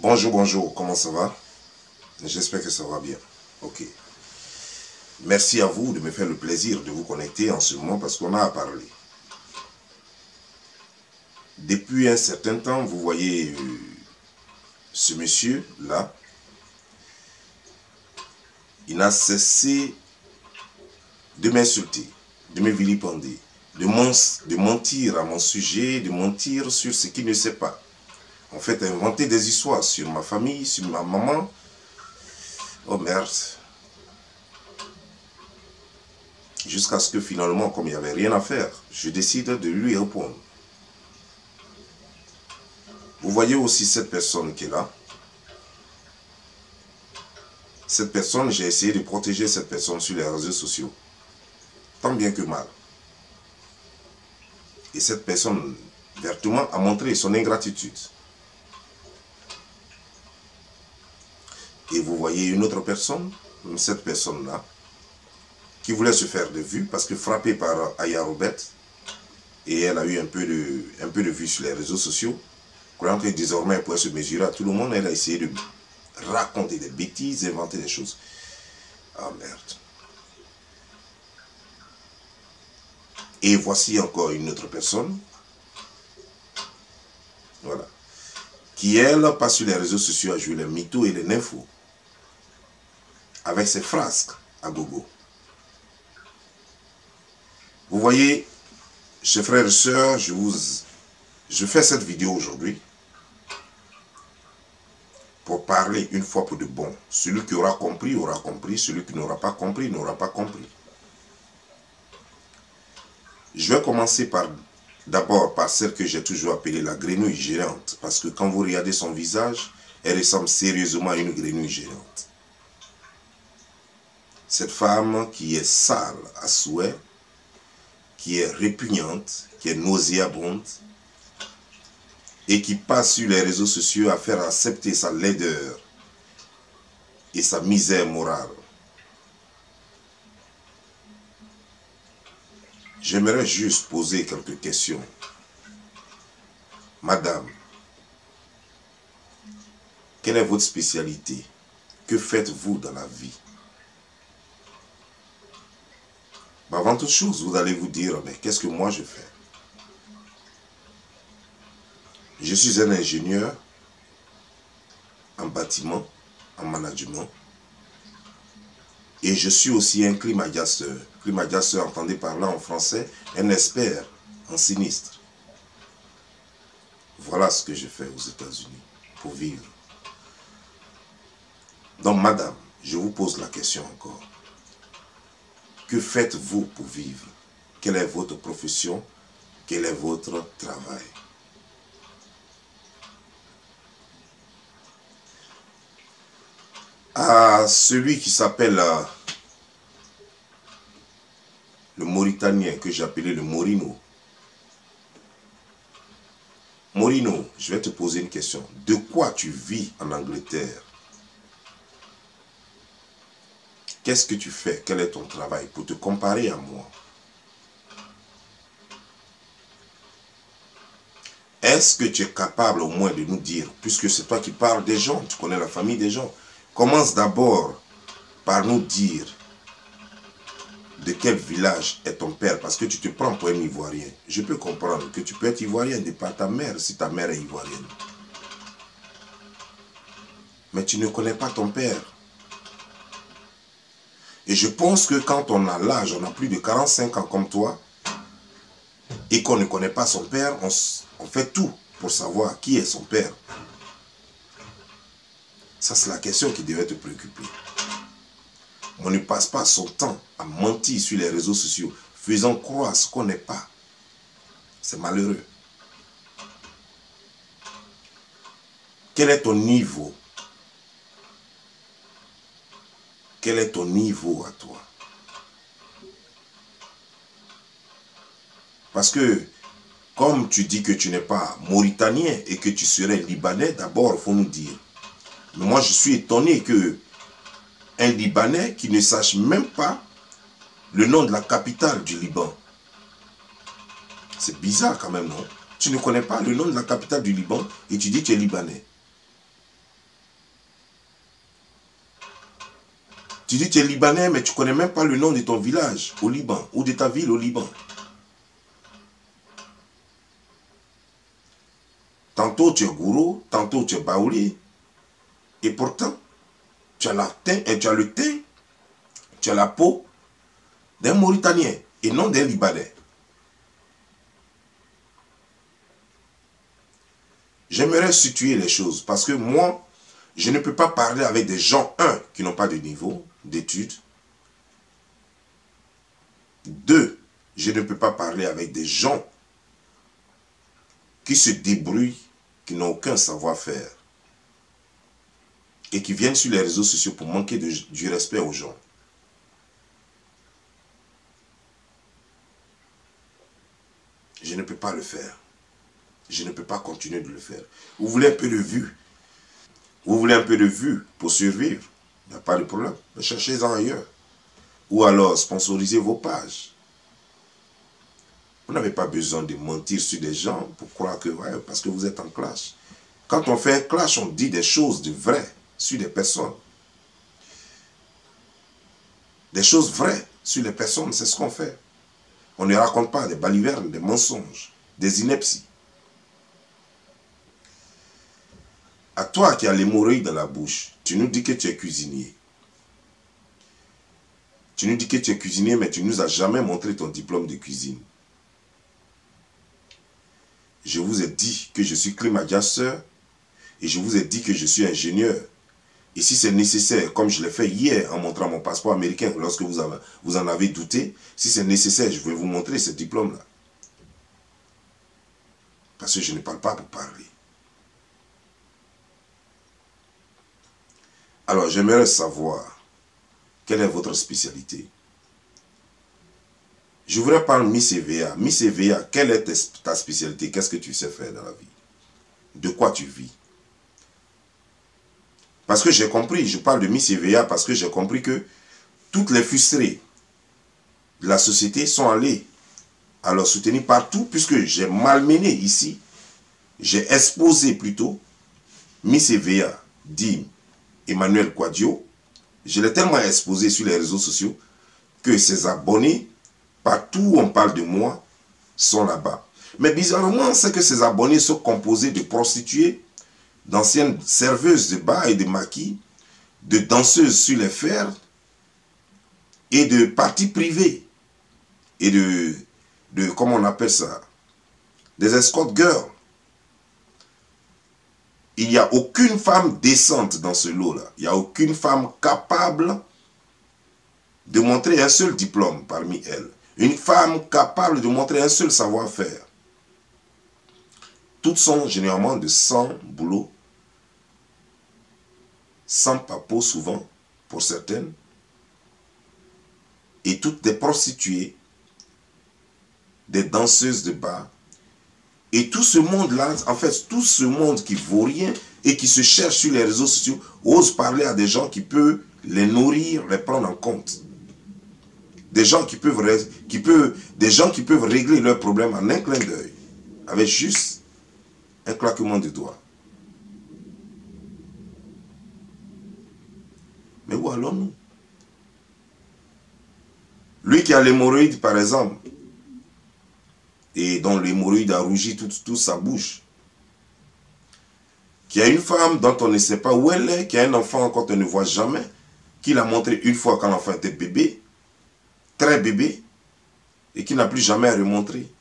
Bonjour, bonjour, comment ça va? J'espère que ça va bien. Ok. Merci à vous de me faire le plaisir de vous connecter en ce moment parce qu'on a à parler. Depuis un certain temps, vous voyez ce monsieur-là, il n'a cessé de m'insulter, de me vilipender, de mentir à mon sujet, de mentir sur ce qu'il ne sait pas. En fait, inventer des histoires sur ma famille, sur ma maman. Oh merde. Jusqu'à ce que finalement, comme il n'y avait rien à faire, je décide de lui répondre. Vous voyez aussi cette personne qui est là. Cette personne, j'ai essayé de protéger cette personne sur les réseaux sociaux. Tant bien que mal. Et cette personne, vertement, a montré son ingratitude. Et vous voyez une autre personne, cette personne-là, qui voulait se faire de vue parce que frappée par Aya Robert, et elle a eu un peu de vue sur les réseaux sociaux, croyant que désormais elle pourrait se mesurer à tout le monde, elle a essayé de raconter des bêtises, inventer des choses. Ah merde. Et voici encore une autre personne, voilà, qui elle passe sur les réseaux sociaux à jouer les mythos et les nymphos, avec ses frasques à gogo. Vous voyez, chers frères et sœurs, je fais cette vidéo aujourd'hui pour parler une fois pour de bon. Celui qui aura compris, celui qui n'aura pas compris, n'aura pas compris. Je vais commencer d'abord par celle que j'ai toujours appelée la grenouille géante, parce que quand vous regardez son visage, elle ressemble sérieusement à une grenouille géante. Cette femme qui est sale à souhait, qui est répugnante, qui est nauséabonde, et qui passe sur les réseaux sociaux à faire accepter sa laideur et sa misère morale. J'aimerais juste poser quelques questions. Madame, quelle est votre spécialité? Que faites-vous dans la vie? Avant toute chose, vous allez vous dire, mais qu'est-ce que moi je fais? Je suis un ingénieur en bâtiment, en management, et je suis aussi un climagiasseur. Climagiasseur, entendez par là en français, un expert en sinistre. Voilà ce que je fais aux États-Unis pour vivre. Donc, madame, je vous pose la question encore. Que faites-vous pour vivre? Quelle est votre profession? Quel est votre travail? À celui qui s'appelle le Mauritanien, que j'ai appelé le Morino. Morino, je vais te poser une question. De quoi tu vis en Angleterre? Qu'est-ce que tu fais? Quel est ton travail pour te comparer à moi? Est-ce que tu es capable au moins de nous dire, puisque c'est toi qui parles des gens, tu connais la famille des gens, commence d'abord par nous dire de quel village est ton père, parce que tu te prends pour un Ivoirien. Je peux comprendre que tu peux être Ivoirien de par ta mère, si ta mère est Ivoirienne. Mais tu ne connais pas ton père. Et je pense que quand on a l'âge, on a plus de 45 ans comme toi, et qu'on ne connaît pas son père, on fait tout pour savoir qui est son père. Ça, c'est la question qui devait te préoccuper. On ne passe pas son temps à mentir sur les réseaux sociaux, faisant croire ce qu'on n'est pas. C'est malheureux. Quel est ton niveau? Quel est ton niveau à toi? Parce que, comme tu dis que tu n'es pas mauritanien et que tu serais libanais, d'abord, il faut nous dire. Mais moi, je suis étonné que un Libanais qui ne sache même pas le nom de la capitale du Liban. C'est bizarre quand même, non? Tu ne connais pas le nom de la capitale du Liban et tu dis que tu es Libanais. Tu dis tu es Libanais, mais tu ne connais même pas le nom de ton village au Liban, ou de ta ville au Liban. Tantôt tu es gourou, tantôt tu es baouli. Et pourtant, tu as le teint, tu as la peau d'un Mauritanien et non d'un Libanais. J'aimerais situer les choses parce que moi, je ne peux pas parler avec des gens, un, qui n'ont pas de niveau d'études. Deux, je ne peux pas parler avec des gens qui se débrouillent, qui n'ont aucun savoir-faire et qui viennent sur les réseaux sociaux pour manquer du respect aux gens. Je ne peux pas le faire. Je ne peux pas continuer de le faire. Vous voulez un peu de vue? Vous voulez un peu de vue pour survivre? Il n'y a pas de problème. Cherchez-en ailleurs. Ou alors sponsorisez vos pages. Vous n'avez pas besoin de mentir sur des gens pour croire que, ouais, parce que vous êtes en clash. Quand on fait un clash, on dit des choses de vraies sur des personnes. Des choses vraies sur les personnes, c'est ce qu'on fait. On ne raconte pas des balivernes, des mensonges, des inepties. À toi qui as l'hémorroïde dans la bouche, tu nous dis que tu es cuisinier. Tu nous dis que tu es cuisinier, mais tu ne nous as jamais montré ton diplôme de cuisine. Je vous ai dit que je suis climatiseur et je vous ai dit que je suis ingénieur. Et si c'est nécessaire, comme je l'ai fait hier en montrant mon passeport américain, lorsque vous en avez douté, si c'est nécessaire, je vais vous montrer ce diplôme-là. Parce que je ne parle pas pour parler. Alors, j'aimerais savoir quelle est votre spécialité. Je voudrais parler de Miss EVA. Miss EVA, quelle est ta spécialité? Qu'est-ce que tu sais faire dans la vie? De quoi tu vis? Parce que j'ai compris, je parle de Miss EVA parce que j'ai compris que toutes les frustrées de la société sont allées à leur soutenir partout, puisque j'ai malmené ici, j'ai exposé plutôt Miss EVA, dit Emmanuel Quadio. Je l'ai tellement exposé sur les réseaux sociaux que ses abonnés, partout où on parle de moi, sont là-bas. Mais bizarrement, c'est que ces abonnés sont composés de prostituées, d'anciennes serveuses de bar et de maquis, de danseuses sur les fers et de parties privées et de comment on appelle ça, des escort girls. Il n'y a aucune femme décente dans ce lot-là. Il n'y a aucune femme capable de montrer un seul diplôme parmi elles. Une femme capable de montrer un seul savoir-faire. Toutes sont généralement de sans boulot, sans papeau souvent, pour certaines, et toutes des prostituées, des danseuses de bar. Et tout ce monde-là, en fait, tout ce monde qui vaut rien et qui se cherche sur les réseaux sociaux, ose parler à des gens qui peuvent les nourrir, les prendre en compte. Des gens qui peuvent régler leurs problèmes en un clin d'œil, avec juste un claquement de doigts. Mais où allons-nous? Lui qui a l'hémorroïde, par exemple, et dont l'hémorroïde a rougi toute sa bouche, qui a une femme dont on ne sait pas où elle est, qui a un enfant qu'on ne voit jamais, qui l'a montré une fois quand l'enfant était bébé, très bébé, et qui n'a plus jamais à remontrer.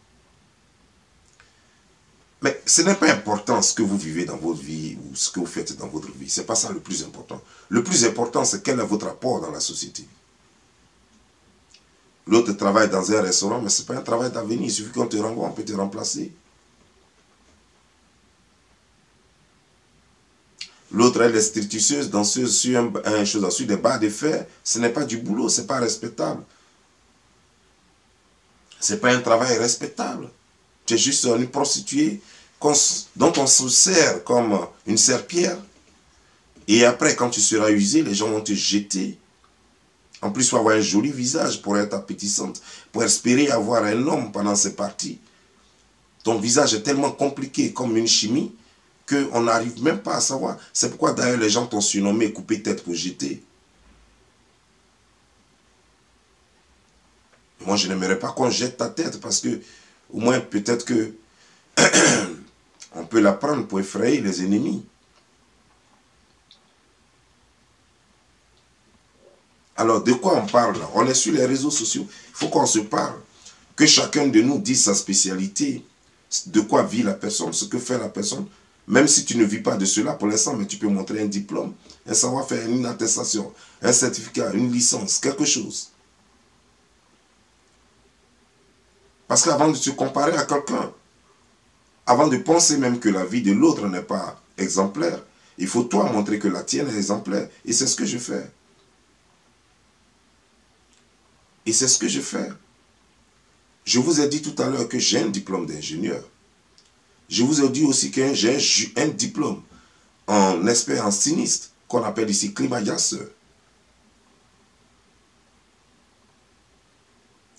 Mais ce n'est pas important ce que vous vivez dans votre vie ou ce que vous faites dans votre vie. Ce n'est pas ça le plus important. Le plus important, c'est quel est votre apport dans la société. L'autre travaille dans un restaurant, mais ce n'est pas un travail d'avenir. Il suffit qu'on te renvoie, on peut te remplacer. L'autre, elle est stitueuse, danseuse sur sur des barres de fer. Ce n'est pas du boulot, ce n'est pas respectable. Ce n'est pas un travail respectable. Tu es juste une prostituée dont on se sert comme une serpillière. Et après, quand tu seras usé, les gens vont te jeter. En plus, il faut avoir un joli visage pour être appétissante, pour espérer avoir un homme pendant ces parties. Ton visage est tellement compliqué comme une chimie qu'on n'arrive même pas à savoir. C'est pourquoi d'ailleurs les gens t'ont surnommé coupé tête pour jeter. Moi, je n'aimerais pas qu'on jette ta tête parce que, au moins, peut-être que on peut la prendre pour effrayer les ennemis. Alors, de quoi on parle là? On est sur les réseaux sociaux. Il faut qu'on se parle. Que chacun de nous dise sa spécialité. De quoi vit la personne, ce que fait la personne. Même si tu ne vis pas de cela pour l'instant, mais tu peux montrer un diplôme, un savoir-faire, une attestation, un certificat, une licence, quelque chose. Parce qu'avant de se comparer à quelqu'un, avant de penser même que la vie de l'autre n'est pas exemplaire, il faut toi montrer que la tienne est exemplaire. Et c'est ce que je fais. Et c'est ce que je fais. Je vous ai dit tout à l'heure que j'ai un diplôme d'ingénieur. Je vous ai dit aussi que j'ai un diplôme en expert en sinistre, qu'on appelle ici climayasseur.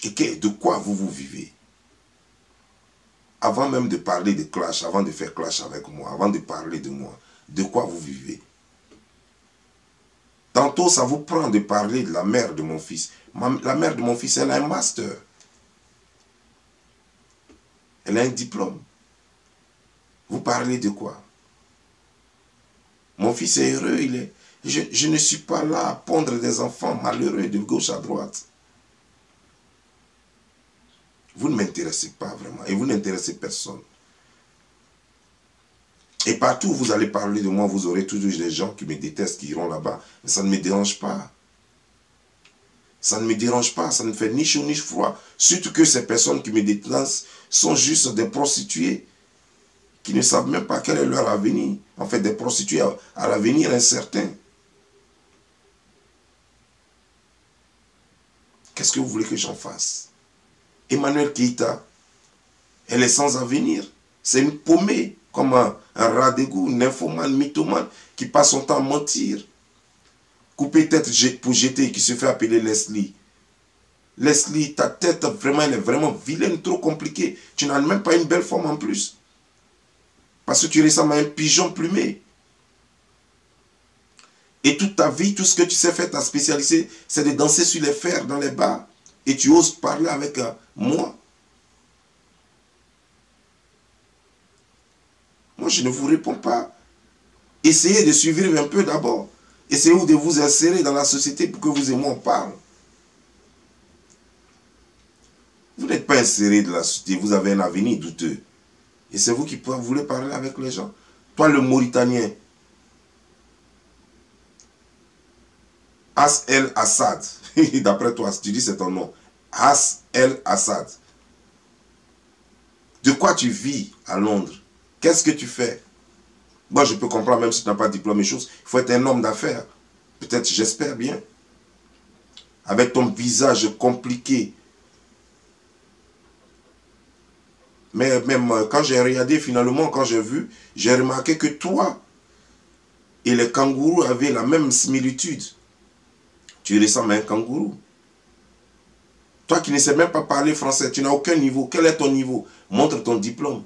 Et de quoi vous vivez? Avant même de parler de clash, avant de faire clash avec moi, avant de parler de moi, de quoi vous vivez? Tantôt, ça vous prend de parler de la mère de mon fils. La mère de mon fils, elle a un master. Elle a un diplôme. Vous parlez de quoi? Mon fils est heureux, je ne suis pas là à pondre des enfants malheureux de gauche à droite. Vous ne m'intéressez pas vraiment et vous n'intéressez personne. Et partout où vous allez parler de moi, vous aurez toujours des gens qui me détestent, qui iront là-bas. Mais ça ne me dérange pas. Ça ne me dérange pas, ça ne fait ni chaud ni froid. Surtout que ces personnes qui me détestent sont juste des prostituées qui ne savent même pas quel est leur avenir. En fait, des prostituées à l'avenir incertain. Qu'est-ce que vous voulez que j'en fasse? Emmanuel Keïta, elle est sans avenir. C'est une paumée, comme un rat d'égout, une nymphomane, mythomane, qui passe son temps à mentir. Couper tête pour jeter, qui se fait appeler Leslie. Leslie, ta tête, vraiment, elle est vraiment vilaine, trop compliquée. Tu n'as même pas une belle forme en plus. Parce que tu ressembles à un pigeon plumé. Et toute ta vie, tout ce que tu sais faire, ta spécialité, c'est de danser sur les fers dans les bars. Et tu oses parler avec moi. Moi, je ne vous réponds pas. Essayez de suivre un peu d'abord. Essayez de vous insérer dans la société pour que vous et moi on parle. Vous n'êtes pas inséré dans la société, vous avez un avenir douteux. Et c'est vous qui voulez parler avec les gens. Toi, le Mauritanien, Has El Assad, d'après toi, tu dis c'est ton nom, Has El Assad. De quoi tu vis à Londres? Qu'est-ce que tu fais? Moi, je peux comprendre, même si tu n'as pas de diplôme et choses, il faut être un homme d'affaires. Peut-être, j'espère bien. Avec ton visage compliqué. Mais même quand j'ai regardé, finalement, quand j'ai vu, j'ai remarqué que toi et les kangourous avaient la même similitude. Tu ressembles à un kangourou. Toi qui ne sais même pas parler français, tu n'as aucun niveau. Quel est ton niveau? Montre ton diplôme.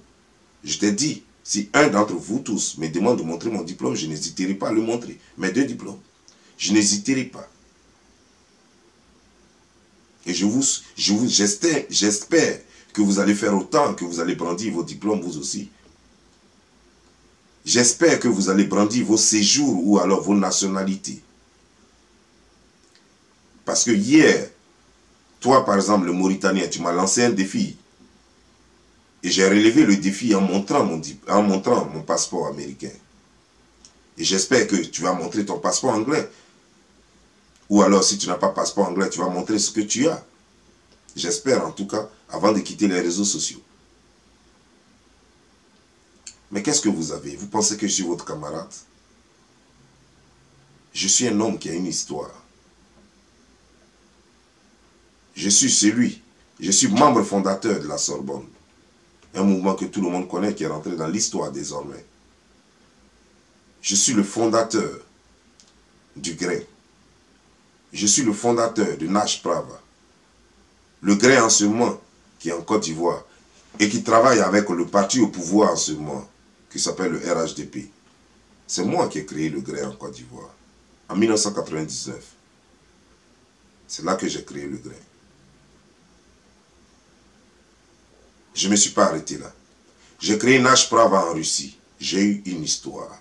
Je t'ai dit, si un d'entre vous tous me demande de montrer mon diplôme, je n'hésiterai pas à le montrer. Mes 2 diplômes. Je n'hésiterai pas. Et j'espère que vous allez faire autant, que vous allez brandir vos diplômes vous aussi. J'espère que vous allez brandir vos séjours ou alors vos nationalités. Parce que hier, toi par exemple, le Mauritanien, tu m'as lancé un défi. Et j'ai relevé le défi en montrant mon passeport américain. Et j'espère que tu vas montrer ton passeport anglais. Ou alors, si tu n'as pas de passeport anglais, tu vas montrer ce que tu as. J'espère en tout cas, avant de quitter les réseaux sociaux. Mais qu'est-ce que vous avez? Vous pensez que je suis votre camarade? Je suis un homme qui a une histoire. Je suis membre fondateur de la Sorbonne. Un mouvement que tout le monde connaît, qui est rentré dans l'histoire désormais. Je suis le fondateur du Grain. Je suis le fondateur de Nash Prava. Le Grain en ce moment, qui est en Côte d'Ivoire, et qui travaille avec le parti au pouvoir en ce moment, qui s'appelle le RHDP. C'est moi qui ai créé le Grain en Côte d'Ivoire, en 1999. C'est là que j'ai créé le Grain. Je ne me suis pas arrêté là. J'ai créé une H-Prava en Russie. J'ai eu une histoire.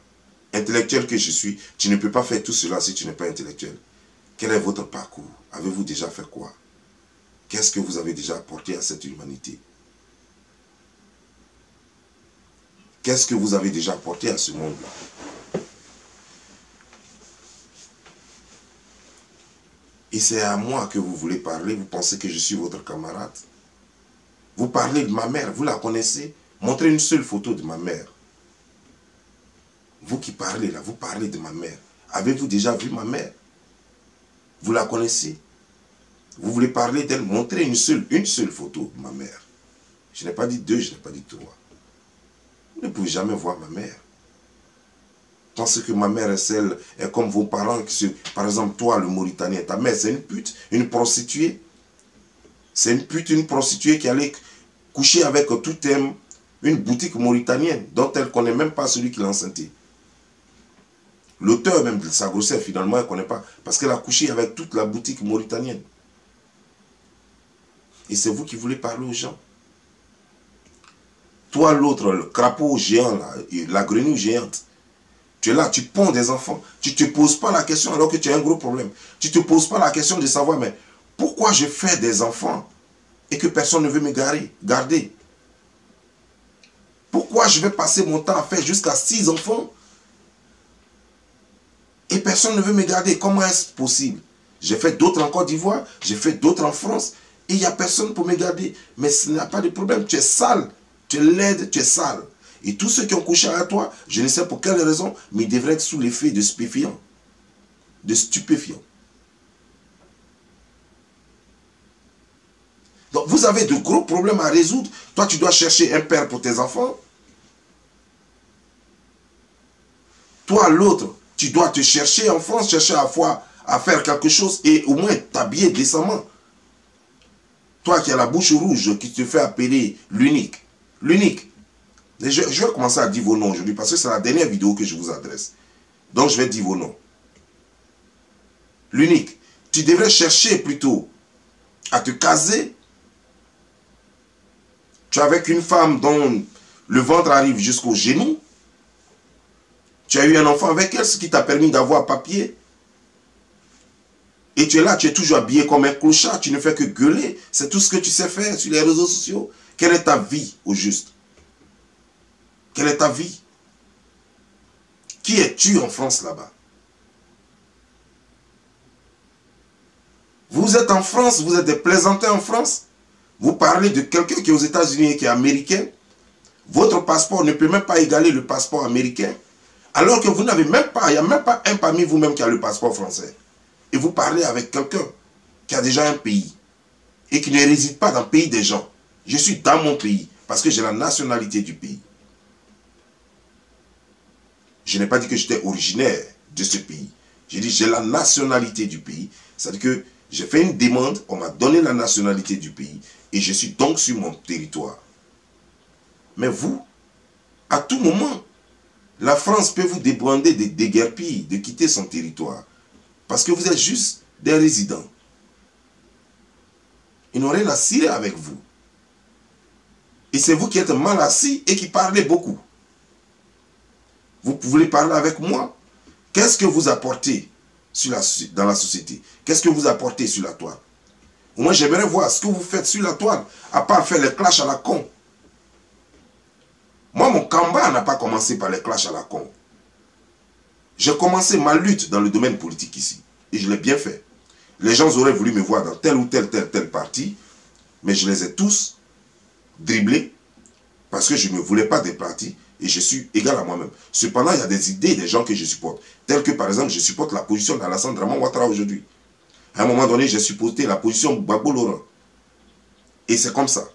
Intellectuel que je suis, tu ne peux pas faire tout cela si tu n'es pas intellectuel. Quel est votre parcours? Avez-vous déjà fait quoi? Qu'est-ce que vous avez déjà apporté à cette humanité? Qu'est-ce que vous avez déjà apporté à ce monde-là? Et c'est à moi que vous voulez parler, vous pensez que je suis votre camarade? Vous parlez de ma mère, vous la connaissez? Montrez une seule photo de ma mère. Vous qui parlez là, vous parlez de ma mère. Avez-vous déjà vu ma mère? Vous la connaissez? Vous voulez parler d'elle? Montrez une seule photo de ma mère. Je n'ai pas dit deux, je n'ai pas dit trois. Vous ne pouvez jamais voir ma mère. Pensez que ma mère est comme vos parents. Par exemple, toi, le Mauritanien, ta mère, c'est une pute, une prostituée. C'est une pute, une prostituée qui allait coucher avec tout une boutique mauritanienne dont elle ne connaît même pas celui qui l'a enceintée. L'auteur même de sa grossesse, finalement, elle ne connaît pas. Parce qu'elle a couché avec toute la boutique mauritanienne. Et c'est vous qui voulez parler aux gens. Toi, l'autre, le crapaud géant, là, la grenouille géante, tu es là, tu ponds des enfants. Tu ne te poses pas la question alors que tu as un gros problème. Tu ne te poses pas la question de savoir, mais pourquoi je fais des enfants et que personne ne veut me garder? Pourquoi je vais passer mon temps à faire jusqu'à 6 enfants et personne ne veut me garder? Comment est-ce possible? J'ai fait d'autres en Côte d'Ivoire, j'ai fait d'autres en France, et il n'y a personne pour me garder. Mais ce n'est pas de problème, tu es sale, tu es laide, tu es sale. Et tous ceux qui ont couché avec toi, je ne sais pour quelle raison, mais ils devraient être sous l'effet de stupéfiants. De stupéfiants. Donc vous avez de gros problèmes à résoudre. Toi, tu dois chercher un père pour tes enfants. Toi, l'autre, tu dois te chercher en France, chercher à la fois à faire quelque chose et au moins t'habiller décemment. Toi qui as la bouche rouge, qui te fait appeler l'unique. L'unique. Je vais commencer à dire vos noms aujourd'hui parce que c'est la dernière vidéo que je vous adresse. Donc je vais dire vos noms. L'unique. Tu devrais chercher plutôt à te caser. Tu es avec une femme dont le ventre arrive jusqu'au genou. Tu as eu un enfant avec elle, ce qui t'a permis d'avoir papier. Et tu es là, tu es toujours habillé comme un clochard, tu ne fais que gueuler. C'est tout ce que tu sais faire sur les réseaux sociaux. Quelle est ta vie au juste? Quelle est ta vie? Qui es-tu en France là-bas? Vous êtes en France, vous êtes des plaisantins en France. Vous parlez de quelqu'un qui est aux États-Unis et qui est américain. Votre passeport ne peut même pas égaler le passeport américain. Alors que vous n'avez même pas, il n'y a même pas un parmi vous-même qui a le passeport français. Et vous parlez avec quelqu'un qui a déjà un pays et qui ne réside pas dans le pays des gens. Je suis dans mon pays parce que j'ai la nationalité du pays. Je n'ai pas dit que j'étais originaire de ce pays. J'ai dit j'ai la nationalité du pays. C'est-à-dire que j'ai fait une demande, on m'a donné la nationalité du pays et je suis donc sur mon territoire. Mais vous, à tout moment, la France peut vous débrander, de déguerpir, de quitter son territoire. Parce que vous êtes juste des résidents. Ils n'ont rien à cirer avec vous. Et c'est vous qui êtes mal assis et qui parlez beaucoup. Vous voulez parler avec moi? Qu'est-ce que vous apportez dans la société? Qu'est-ce que vous apportez sur la toile? Moi, j'aimerais voir ce que vous faites sur la toile, à part faire les clashs à la con. Moi, mon combat n'a pas commencé par les clashs à la con. J'ai commencé ma lutte dans le domaine politique ici. Et je l'ai bien fait. Les gens auraient voulu me voir dans tel ou tel parti, mais je les ai tous dribblés parce que je ne voulais pas des partis et je suis égal à moi-même. Cependant, il y a des idées des gens que je supporte. Telles que, par exemple, je supporte la position d'Alassane Draman Ouattara aujourd'hui. À un moment donné, j'ai supporté la position de Gbagbo Laurent. Et c'est comme ça.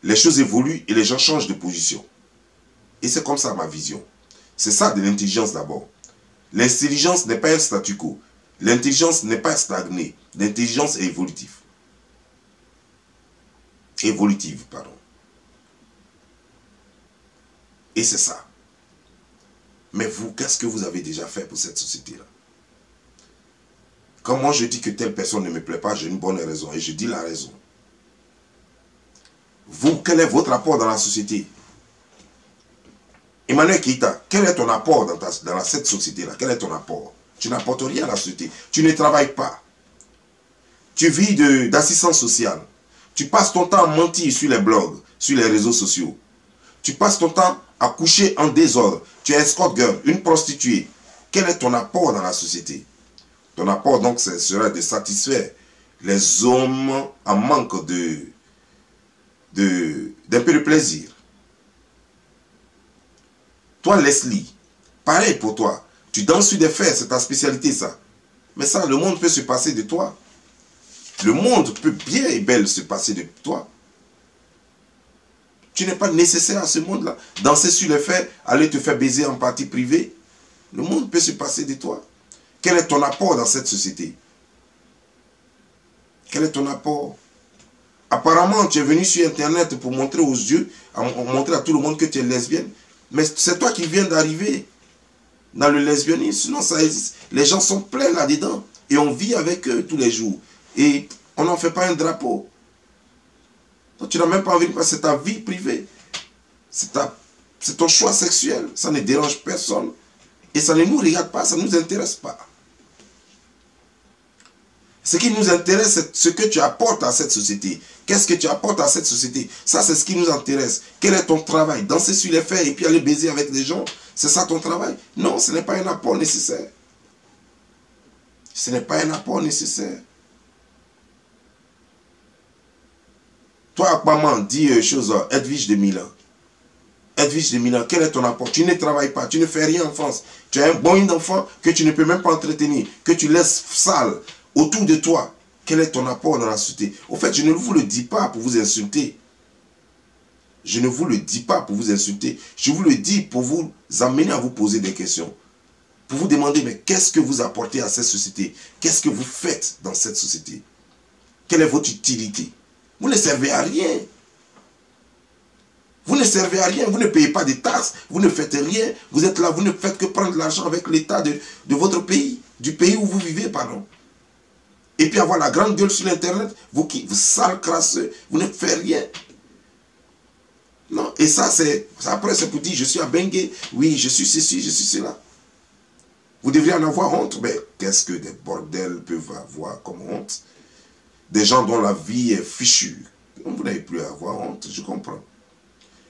Les choses évoluent et les gens changent de position. Et c'est comme ça ma vision. C'est ça de l'intelligence d'abord. L'intelligence n'est pas un statu quo. L'intelligence n'est pas stagnée. L'intelligence est évolutive. Évolutive, pardon. Et c'est ça. Mais vous, qu'est-ce que vous avez déjà fait pour cette société-là? Quand moi je dis que telle personne ne me plaît pas, j'ai une bonne raison. Et je dis la raison. Vous, quel est votre apport dans la société? Emmanuel Keïta, quel est ton apport dans cette société-là? Quel est ton apport? Tu n'apportes rien à la société. Tu ne travailles pas. Tu vis d'assistance sociale. Tu passes ton temps à mentir sur les blogs, sur les réseaux sociaux. Tu passes ton temps à coucher en désordre. Tu es escort girl, une prostituée. Quel est ton apport dans la société? Ton apport, donc, ce serait de satisfaire les hommes en manque d'un peu de plaisir. Toi, Leslie, pareil pour toi. Tu danses sur des fers, c'est ta spécialité, ça. Mais ça, le monde peut se passer de toi. Le monde peut bien et belle se passer de toi. Tu n'es pas nécessaire à ce monde-là. Danser sur les fers, aller te faire baiser en partie privée. Le monde peut se passer de toi. Quel est ton apport dans cette société? Quel est ton apport? Apparemment, tu es venu sur Internet pour montrer aux yeux, montrer à tout le monde que tu es lesbienne. Mais c'est toi qui viens d'arriver dans le lesbianisme. Sinon, ça existe. Les gens sont pleins là-dedans. Et on vit avec eux tous les jours. Et on n'en fait pas un drapeau. Donc, tu n'as même pas envie de passer ta vie privée. C'est ton choix sexuel. Ça ne dérange personne. Et ça ne nous regarde pas, ça ne nous intéresse pas. Ce qui nous intéresse, c'est ce que tu apportes à cette société. Qu'est-ce que tu apportes à cette société? Ça, c'est ce qui nous intéresse. Quel est ton travail? Danser sur les fers et puis aller baiser avec les gens? C'est ça ton travail? Non, ce n'est pas un apport nécessaire. Ce n'est pas un apport nécessaire. Toi, Akbaman, dis chose, Edwige de Milan. Edwige de Milan, quel est ton apport? Tu ne travailles pas, tu ne fais rien en France. Tu as un bon enfant que tu ne peux même pas entretenir, que tu laisses sale autour de toi. Quel est ton apport dans la société? Au fait, je ne vous le dis pas pour vous insulter. Je ne vous le dis pas pour vous insulter. Je vous le dis pour vous amener à vous poser des questions. Pour vous demander, mais qu'est-ce que vous apportez à cette société? Qu'est-ce que vous faites dans cette société? Quelle est votre utilité? Vous ne servez à rien. Vous ne servez à rien, vous ne payez pas de taxes, vous ne faites rien. Vous êtes là, vous ne faites que prendre l'argent avec l'État de votre pays, du pays où vous vivez, pardon. Et puis avoir la grande gueule sur l'Internet, vous sale crasseux, vous ne faites rien. Non, et ça, après, c'est pour dire, je suis à Bengue, oui, je suis ceci, je suis cela. Vous devriez en avoir honte, mais qu'est-ce que des bordels peuvent avoir comme honte? Des gens dont la vie est fichue. Vous n'avez plus à avoir honte, je comprends.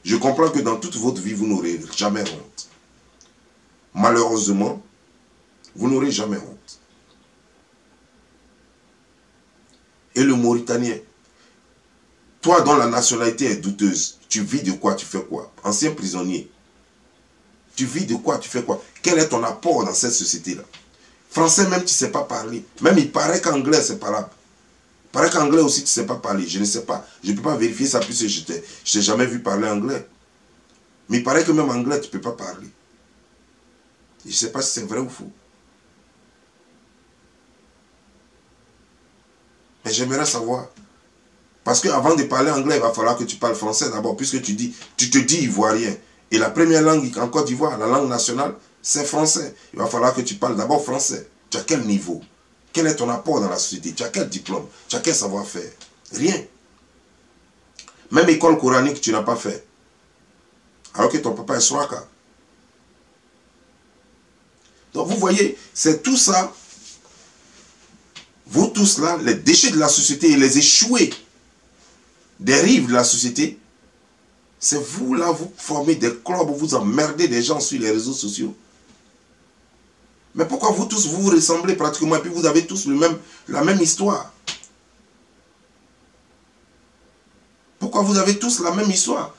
Je comprends que dans toute votre vie, vous n'aurez jamais honte. Malheureusement, vous n'aurez jamais honte. Et le Mauritanien, toi dont la nationalité est douteuse, tu vis de quoi, tu fais quoi? Ancien prisonnier, tu vis de quoi, tu fais quoi? Quel est ton apport dans cette société-là? Français même, tu ne sais pas parler. Même il paraît qu'anglais, c'est parlable. Il paraît qu'anglais aussi, tu ne sais pas parler. Je ne sais pas. Je ne peux pas vérifier ça puisque je ne t'ai jamais vu parler anglais. Mais il paraît que même anglais, tu ne peux pas parler. Je ne sais pas si c'est vrai ou faux. Mais j'aimerais savoir. Parce qu'avant de parler anglais, il va falloir que tu parles français d'abord, puisque tu te dis ivoirien. Et la première langue en Côte d'Ivoire, la langue nationale, c'est français. Il va falloir que tu parles d'abord français. Tu as quel niveau? Quel est ton apport dans la société? Tu as quel diplôme? Tu as quel savoir-faire? Rien. Même école coranique, tu n'as pas fait. Alors que ton papa est Swaka. Donc vous voyez, c'est tout ça. Vous tous là, les déchets de la société et les échoués des rives de la société, c'est vous là, vous formez des clubs, vous emmerdez des gens sur les réseaux sociaux. Mais pourquoi vous tous, vous ressemblez pratiquement, et puis vous avez tous la même histoire? Pourquoi vous avez tous la même histoire?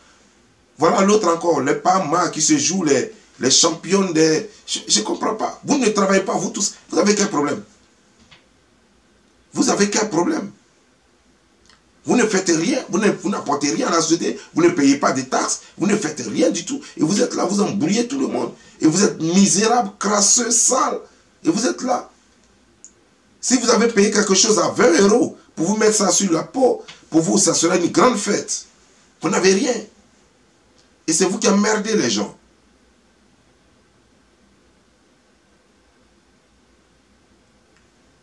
Voilà l'autre encore, les PAMA qui se jouent les champions des... Je ne comprends pas. Vous ne travaillez pas, vous tous. Vous avez quel problème? Vous avez quel problème? Vous ne faites rien, vous n'apportez rien à la société, vous ne payez pas de taxes, vous ne faites rien du tout. Et vous êtes là, vous embrouillez tout le monde. Et vous êtes misérable, crasseux, sale. Et vous êtes là. Si vous avez payé quelque chose à 20 € pour vous mettre ça sur la peau, pour vous, ça serait une grande fête. Vous n'avez rien. Et c'est vous qui emmerdez les gens.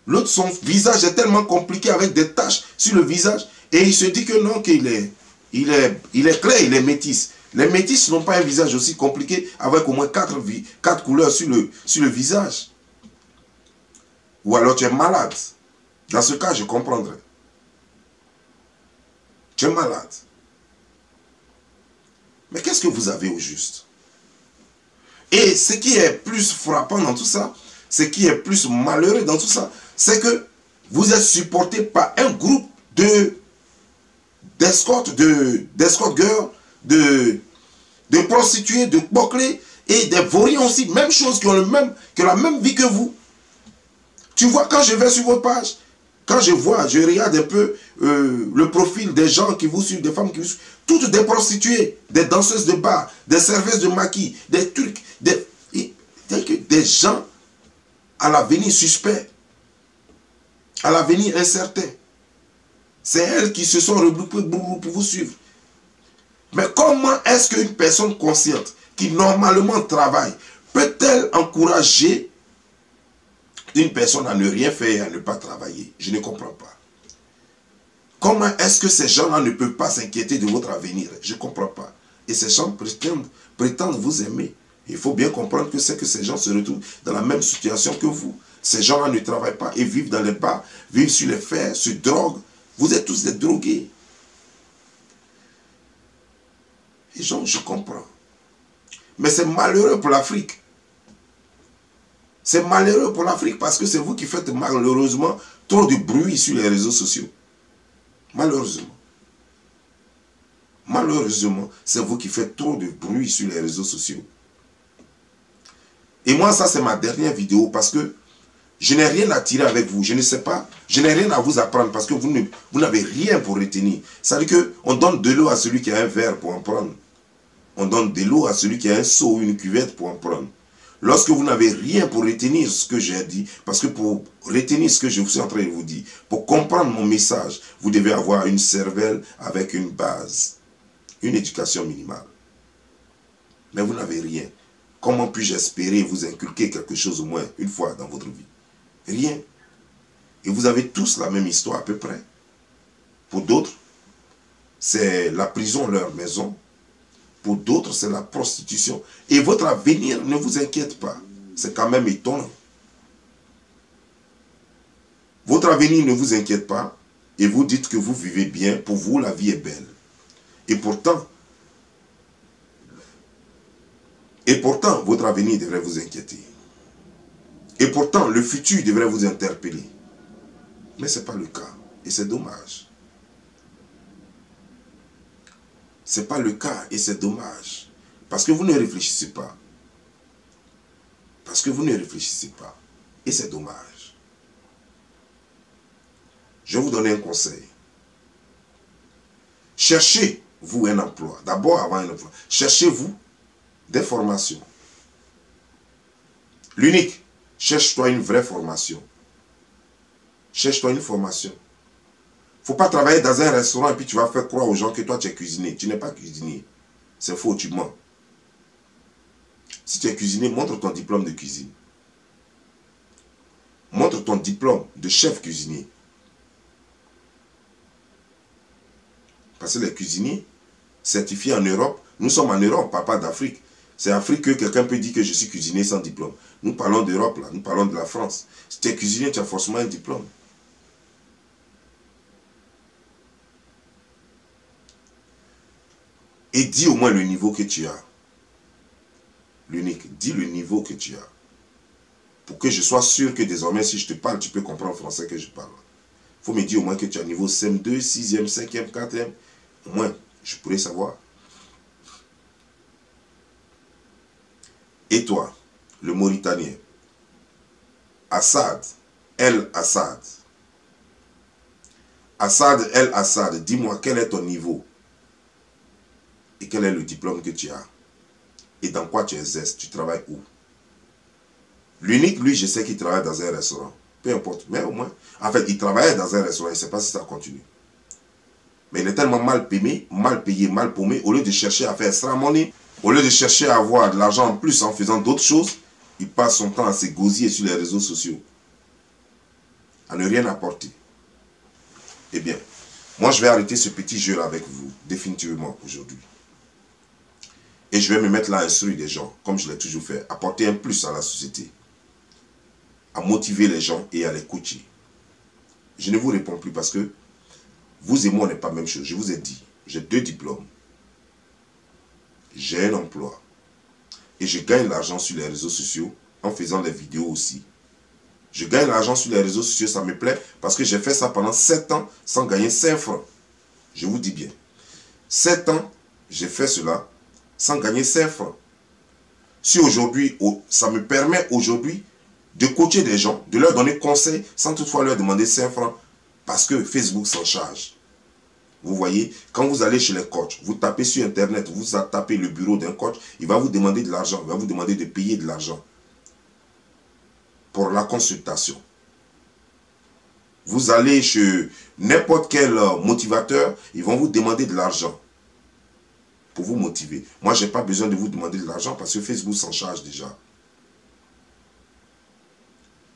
L'autre, son visage est tellement compliqué avec des taches sur le visage. Et il se dit que non, qu'il est il est clair, il est métis. Les métis n'ont pas un visage aussi compliqué avec au moins 4 couleurs sur le visage. Ou alors tu es malade. Dans ce cas, je comprendrai. Tu es malade. Mais qu'est-ce que vous avez au juste? Et ce qui est plus frappant dans tout ça, ce qui est plus malheureux dans tout ça, c'est que vous êtes supporté par un groupe d'escortes girls, de prostituées, de bouclés et des vauriens aussi, même chose, qui ont la même vie que vous. Tu vois, quand je vais sur votre page, quand je regarde un peu le profil des gens qui vous suivent, des femmes qui vous suivent, toutes des prostituées, des danseuses de bar, des serveuses de maquis, des trucs, des gens à l'avenir suspect, à l'avenir incertain. C'est elles qui se sont regroupées pour vous suivre. Mais comment est-ce qu'une personne consciente, qui normalement travaille, peut-elle encourager une personne à ne rien faire et à ne pas travailler? Je ne comprends pas. Comment est-ce que ces gens-là ne peuvent pas s'inquiéter de votre avenir? Je ne comprends pas. Et ces gens prétendent vous aimer. Il faut bien comprendre que c'est que ces gens se retrouvent dans la même situation que vous. Ces gens-là ne travaillent pas et vivent dans les bars, vivent sur les fers, se droguent. Vous êtes tous des drogués. Et donc, je comprends. Mais c'est malheureux pour l'Afrique. C'est malheureux pour l'Afrique parce que c'est vous qui faites malheureusement trop de bruit sur les réseaux sociaux. Malheureusement. Malheureusement, c'est vous qui faites trop de bruit sur les réseaux sociaux. Et moi, ça c'est ma dernière vidéo parce que je n'ai rien à tirer avec vous. Je ne sais pas. Je n'ai rien à vous apprendre parce que vous n'avez rien pour retenir. Ça veut dire qu'on donne de l'eau à celui qui a un verre pour en prendre. On donne de l'eau à celui qui a un seau ou une cuvette pour en prendre. Lorsque vous n'avez rien pour retenir ce que j'ai dit, parce que pour retenir ce que je suis en train de vous dire, pour comprendre mon message, vous devez avoir une cervelle avec une base, une éducation minimale. Mais vous n'avez rien. Comment puis-je espérer vous inculquer quelque chose au moins une fois dans votre vie? Rien. Et vous avez tous la même histoire à peu près. Pour d'autres, c'est la prison leur maison. Pour d'autres, c'est la prostitution. Et votre avenir ne vous inquiète pas. C'est quand même étonnant. Votre avenir ne vous inquiète pas. Et vous dites que vous vivez bien. Pour vous, la vie est belle. Et pourtant, votre avenir devrait vous inquiéter. Et pourtant, le futur devrait vous interpeller. Mais ce n'est pas le cas. Et c'est dommage. Ce n'est pas le cas et c'est dommage. Parce que vous ne réfléchissez pas. Parce que vous ne réfléchissez pas. Et c'est dommage. Je vais vous donner un conseil. Cherchez-vous un emploi. D'abord, avant un emploi. Cherchez-vous des formations. L'unique. Cherche-toi une vraie formation. Cherche-toi une formation. Il ne faut pas travailler dans un restaurant et puis tu vas faire croire aux gens que toi tu es cuisinier. Tu n'es pas cuisinier. C'est faux, tu mens. Si tu es cuisinier, montre ton diplôme de cuisine. Montre ton diplôme de chef cuisinier. Parce que les cuisiniers certifiés en Europe, nous sommes en Europe, pas d'Afrique. C'est Afrique que quelqu'un peut dire que je suis cuisinier sans diplôme. Nous parlons d'Europe, là. Nous parlons de la France. Si tu es cuisinier, tu as forcément un diplôme. Et dis au moins le niveau que tu as. L'unique. Dis le niveau que tu as. Pour que je sois sûr que désormais, si je te parle, tu peux comprendre le français que je parle. Il faut me dire au moins que tu as niveau CM2, 6e, 5e, 4e. Au moins, je pourrais savoir. Et toi, le Mauritanien, Assad, El Assad. Assad, El Assad, dis-moi quel est ton niveau et quel est le diplôme que tu as et dans quoi tu exerces, tu travailles où. L'unique, lui, je sais qu'il travaille dans un restaurant, peu importe, mais au moins, en fait, il travaillait dans un restaurant, il ne sait pas si ça continue. Mais il est tellement mal payé, mal paumé, au lieu de chercher à faire extra money, au lieu de chercher à avoir de l'argent en plus en faisant d'autres choses, il passe son temps à se gosiller sur les réseaux sociaux, à ne rien apporter. Eh bien, Moi, je vais arrêter ce petit jeu-là avec vous, définitivement, aujourd'hui. Et je vais me mettre là à instruire les gens, comme je l'ai toujours fait. Apporter un plus à la société. À motiver les gens et à les coacher. Je ne vous réponds plus parce que vous et moi, on n'est pas la même chose. Je vous ai dit, j'ai 2 diplômes. J'ai un emploi. Et je gagne l'argent sur les réseaux sociaux en faisant des vidéos aussi. Je gagne l'argent sur les réseaux sociaux, ça me plaît parce que j'ai fait ça pendant 7 ans sans gagner 5 francs. Je vous dis bien. 7 ans, j'ai fait cela sans gagner 5 francs. Si aujourd'hui, ça me permet aujourd'hui de coacher des gens, de leur donner conseil sans toutefois leur demander 5 francs parce que Facebook s'en charge. Vous voyez, quand vous allez chez les coachs, vous tapez sur Internet, vous tapez le bureau d'un coach, il va vous demander de l'argent, il va vous demander de payer de l'argent pour la consultation. Vous allez chez n'importe quel motivateur, ils vont vous demander de l'argent pour vous motiver. Moi, je n'ai pas besoin de vous demander de l'argent parce que Facebook s'en charge déjà.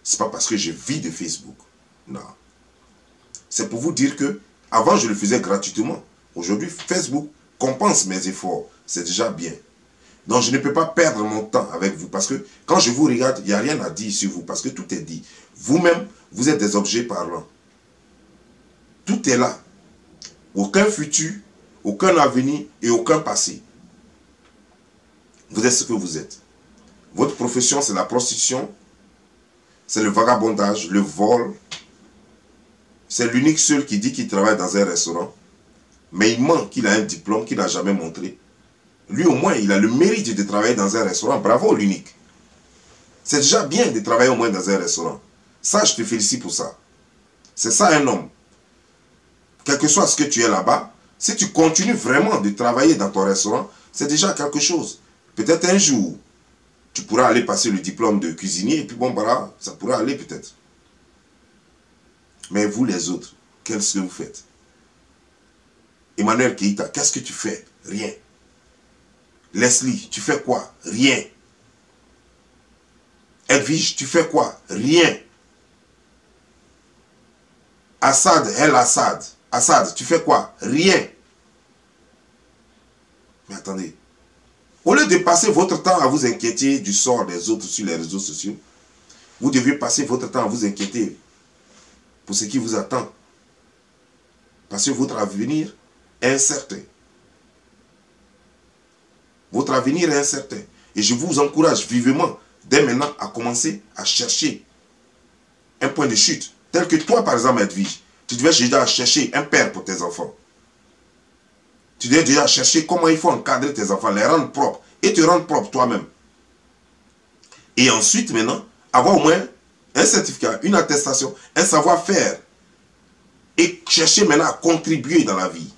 Ce n'est pas parce que je vis de Facebook. Non. C'est pour vous dire que avant, je le faisais gratuitement. Aujourd'hui, Facebook compense mes efforts. C'est déjà bien. Donc, je ne peux pas perdre mon temps avec vous. Parce que quand je vous regarde, il n'y a rien à dire sur vous. Parce que tout est dit. Vous-même, vous êtes des objets parlants. Tout est là. Aucun futur, aucun avenir et aucun passé. Vous êtes ce que vous êtes. Votre profession, c'est la prostitution. C'est le vagabondage, le vol. C'est l'unique seul qui dit qu'il travaille dans un restaurant. Mais il ment qu'il a un diplôme qu'il n'a jamais montré. Lui, au moins, il a le mérite de travailler dans un restaurant. Bravo, l'unique. C'est déjà bien de travailler au moins dans un restaurant. Ça, je te félicite pour ça. C'est ça un homme. Quel que soit ce que tu es là-bas, si tu continues vraiment de travailler dans ton restaurant, c'est déjà quelque chose. Peut-être un jour, tu pourras aller passer le diplôme de cuisinier et puis bon, voilà, ça pourra aller peut-être. Mais vous les autres, qu'est-ce que vous faites? Emmanuel Keïta, qu'est-ce que tu fais? Rien. Leslie, tu fais quoi? Rien. Edwige, tu fais quoi? Rien. Assad, Assad. Assad, tu fais quoi? Rien. Mais attendez. Au lieu de passer votre temps à vous inquiéter du sort des autres sur les réseaux sociaux, vous devez passer votre temps à vous inquiéter pour ce qui vous attend. Parce que votre avenir est incertain. Votre avenir est incertain. Et je vous encourage vivement, dès maintenant, à commencer à chercher un point de chute. Tel que toi, par exemple, Edwige, tu devais déjà chercher un père pour tes enfants. Tu devais déjà chercher comment il faut encadrer tes enfants, les rendre propres et te rendre propre toi-même. Et ensuite, maintenant, avoir au moins un certificat, une attestation, un savoir-faire. Et chercher maintenant à contribuer dans la vie.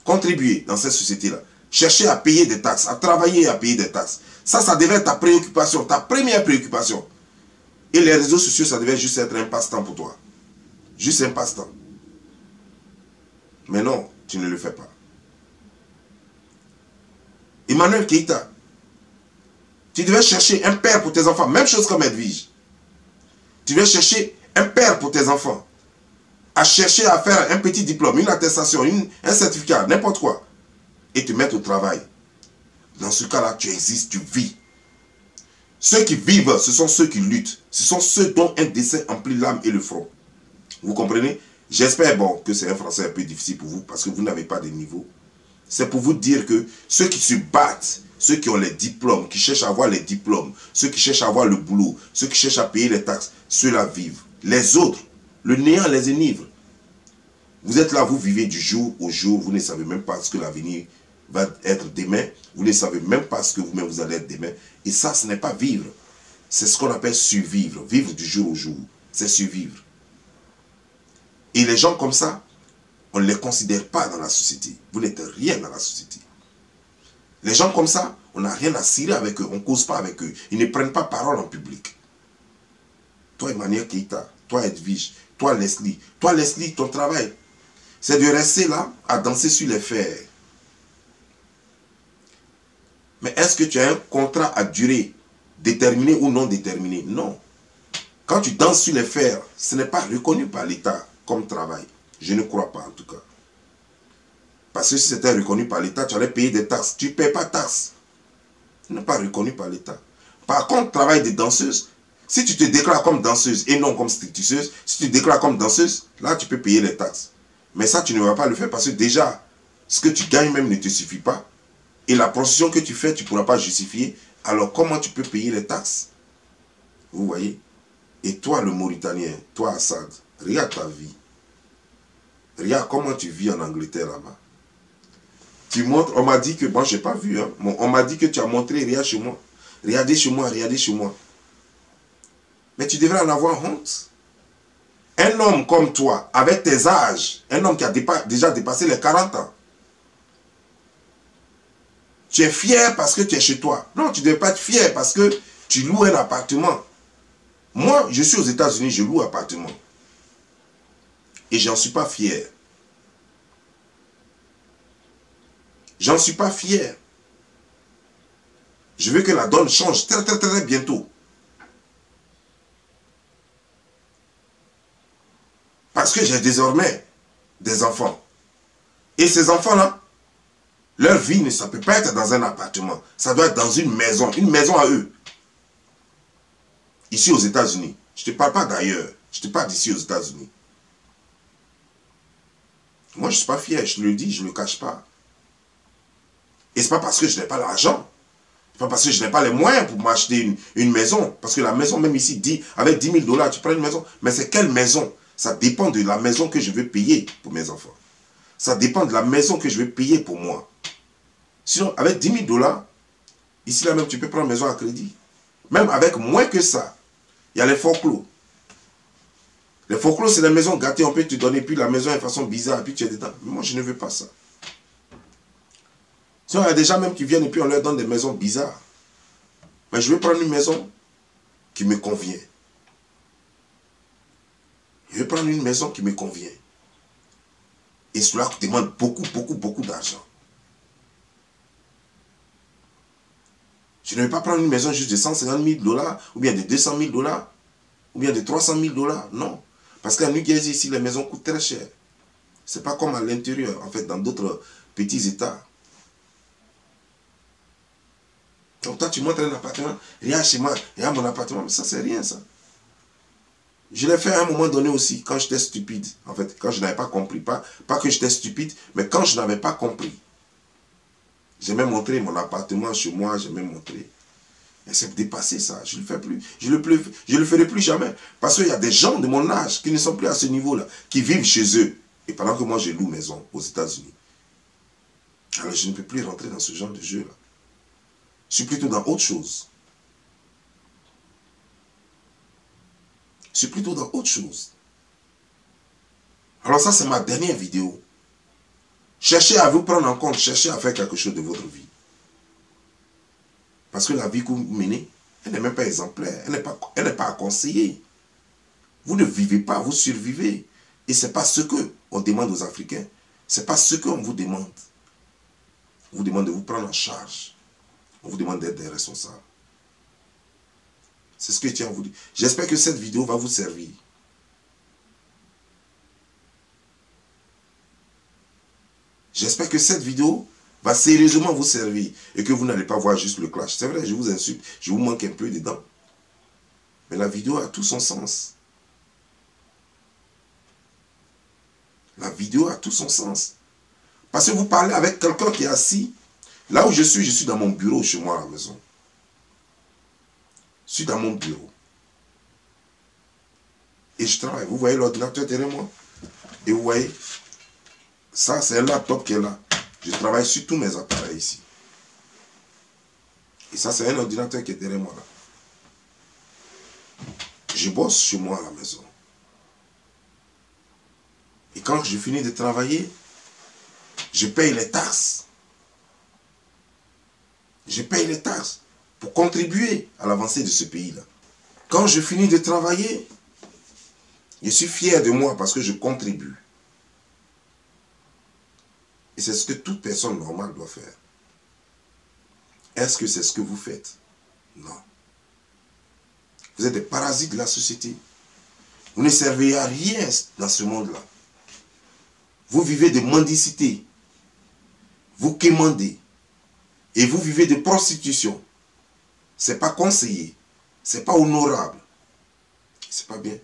Contribuer dans cette société-là. Chercher à payer des taxes, à travailler à payer des taxes. Ça devait être ta préoccupation, ta première préoccupation. Et les réseaux sociaux, ça devait juste être un passe-temps pour toi. Juste un passe-temps. Mais non, tu ne le fais pas. Emmanuel Keïta, tu devais chercher un père pour tes enfants. Même chose comme Edwige. Tu devais chercher un père pour tes enfants. À chercher à faire un petit diplôme, une attestation, un certificat, n'importe quoi. Et te mettre au travail. Dans ce cas-là, tu existes, tu vis. Ceux qui vivent, ce sont ceux qui luttent. Ce sont ceux dont un dessein emplit l'âme et le front. Vous comprenez? J'espère bon, que c'est un français un peu difficile pour vous parce que vous n'avez pas de niveau. C'est pour vous dire que ceux qui se battent, ceux qui ont les diplômes, qui cherchent à avoir les diplômes, ceux qui cherchent à avoir le boulot, ceux qui cherchent à payer les taxes, ceux-là vivent. Les autres, le néant les enivre. Vous êtes là, vous vivez du jour au jour, vous ne savez même pas ce que l'avenir va être demain, vous ne savez même pas ce que vous-même vous allez être demain. Et ça, ce n'est pas vivre. C'est ce qu'on appelle survivre. Vivre du jour au jour, c'est survivre. Et les gens comme ça, on ne les considère pas dans la société. Vous n'êtes rien dans la société. Les gens comme ça, on n'a rien à cirer avec eux, on ne cause pas avec eux. Ils ne prennent pas parole en public. Toi, Emmanuel Keïta, toi, Edwige, toi, Leslie, ton travail, c'est de rester là à danser sur les fers. Mais est-ce que tu as un contrat à durée déterminé ou non déterminé? Non. Quand tu danses sur les fers, ce n'est pas reconnu par l'État comme travail. Je ne crois pas en tout cas. Parce que si c'était reconnu par l'État, tu allais payer des taxes. Tu ne payes pas de taxes. Tu n'es pas reconnu par l'État. Par contre, travail de danseuse, si tu te déclares comme danseuse et non comme stripteaseuse, si tu te déclares comme danseuse, là, tu peux payer les taxes. Mais ça, tu ne vas pas le faire parce que déjà, ce que tu gagnes même ne te suffit pas. Et la prostitution que tu fais, tu ne pourras pas justifier. Alors, comment tu peux payer les taxes? Vous voyez? Et toi, le Mauritanien, toi, Assad, regarde ta vie. Regarde comment tu vis en Angleterre là-bas. Tu montres, on m'a dit que, bon, je n'ai pas vu, hein, on m'a dit que tu as montré, regarde chez moi. Regardez chez moi, regardez chez moi. Mais tu devrais en avoir honte. Un homme comme toi, avec tes âges, un homme qui a déjà dépassé les 40 ans, tu es fier parce que tu es chez toi. Non, tu ne devais pas être fier parce que tu loues un appartement. Moi, je suis aux États-Unis, je loue un appartement. Et j'en suis pas fier. J'en suis pas fier. Je veux que la donne change très très très bientôt. Parce que j'ai désormais des enfants. Et ces enfants-là, leur vie, ça ne peut pas être dans un appartement. Ça doit être dans une maison à eux. Ici aux États-Unis. Je ne te parle pas d'ailleurs. Je te parle d'ici aux États-Unis. Moi, je ne suis pas fier. Je le dis, je ne le cache pas. Et ce n'est pas parce que je n'ai pas l'argent. Ce n'est pas parce que je n'ai pas les moyens pour m'acheter une maison. Parce que la maison, même ici, avec 10 000 $, tu prends une maison. Mais c'est quelle maison? Ça dépend de la maison que je veux payer pour mes enfants. Ça dépend de la maison que je veux payer pour moi. Sinon, avec 10 000 $, ici là même, tu peux prendre une maison à crédit. Même avec moins que ça, il y a les forclos. Les forclos, c'est la maison gâtée, on peut te donner, puis la maison est de façon bizarre, puis tu es dedans. Mais moi, je ne veux pas ça. Sinon, il y a des gens même qui viennent et puis on leur donne des maisons bizarres. Mais je veux prendre une maison qui me convient. Je veux prendre une maison qui me convient. Et cela demande beaucoup, beaucoup, beaucoup d'argent. Je ne vais pas prendre une maison juste de 150 000 $, ou bien de 200 000 $, ou bien de 300 000 $. Non. Parce qu'à New Jersey, ici, les maisons coûtent très cher. Ce n'est pas comme à l'intérieur, en fait, dans d'autres petits États. Donc toi, tu montres un appartement, regarde chez moi, regarde mon appartement, mais ça, c'est rien, ça. Je l'ai fait à un moment donné aussi, quand j'étais stupide. En fait, quand je n'avais pas compris. Pas que j'étais stupide, mais quand je n'avais pas compris. J'ai même montré mon appartement chez moi, j'ai même montré. Et c'est dépassé ça, je ne le fais plus. Je le ferai plus jamais. Parce qu'il y a des gens de mon âge qui ne sont plus à ce niveau-là, qui vivent chez eux. Et pendant que moi, je loue maison aux États-Unis. Alors je ne peux plus rentrer dans ce genre de jeu-là. Je suis plutôt dans autre chose. Je suis plutôt dans autre chose. Alors ça, c'est ma dernière vidéo. Cherchez à vous prendre en compte, cherchez à faire quelque chose de votre vie. Parce que la vie que vous menez, elle n'est même pas exemplaire, elle n'est pas à conseiller. Vous ne vivez pas, vous survivez. Et ce n'est pas ce qu'on demande aux Africains. Ce n'est pas ce qu'on vous demande. On vous demande de vous prendre en charge. On vous demande d'être des responsables. C'est ce que je tiens à vous dire. J'espère que cette vidéo va vous servir. J'espère que cette vidéo va sérieusement vous servir et que vous n'allez pas voir juste le clash. C'est vrai, je vous insulte, je vous manque un peu dedans. Mais la vidéo a tout son sens. La vidéo a tout son sens. Parce que vous parlez avec quelqu'un qui est assis. Là où je suis dans mon bureau chez moi à la maison. Je suis dans mon bureau. Et je travaille. Vous voyez l'ordinateur derrière moi? Et vous voyez, ça c'est un laptop qui est là. Je travaille sur tous mes appareils ici. Et ça c'est un ordinateur qui est derrière moi là. Je bosse chez moi à la maison. Et quand je finis de travailler, je paye les taxes. Je paye les taxes pour contribuer à l'avancée de ce pays-là. Quand je finis de travailler, je suis fier de moi parce que je contribue. Et c'est ce que toute personne normale doit faire. Est-ce que c'est ce que vous faites? Non. Vous êtes des parasites de la société. Vous ne servez à rien dans ce monde-là. Vous vivez de mendicité. vous quémandez et vous vivez de prostitution, c'est pas conseillé, c'est pas honorable, c'est pas bien.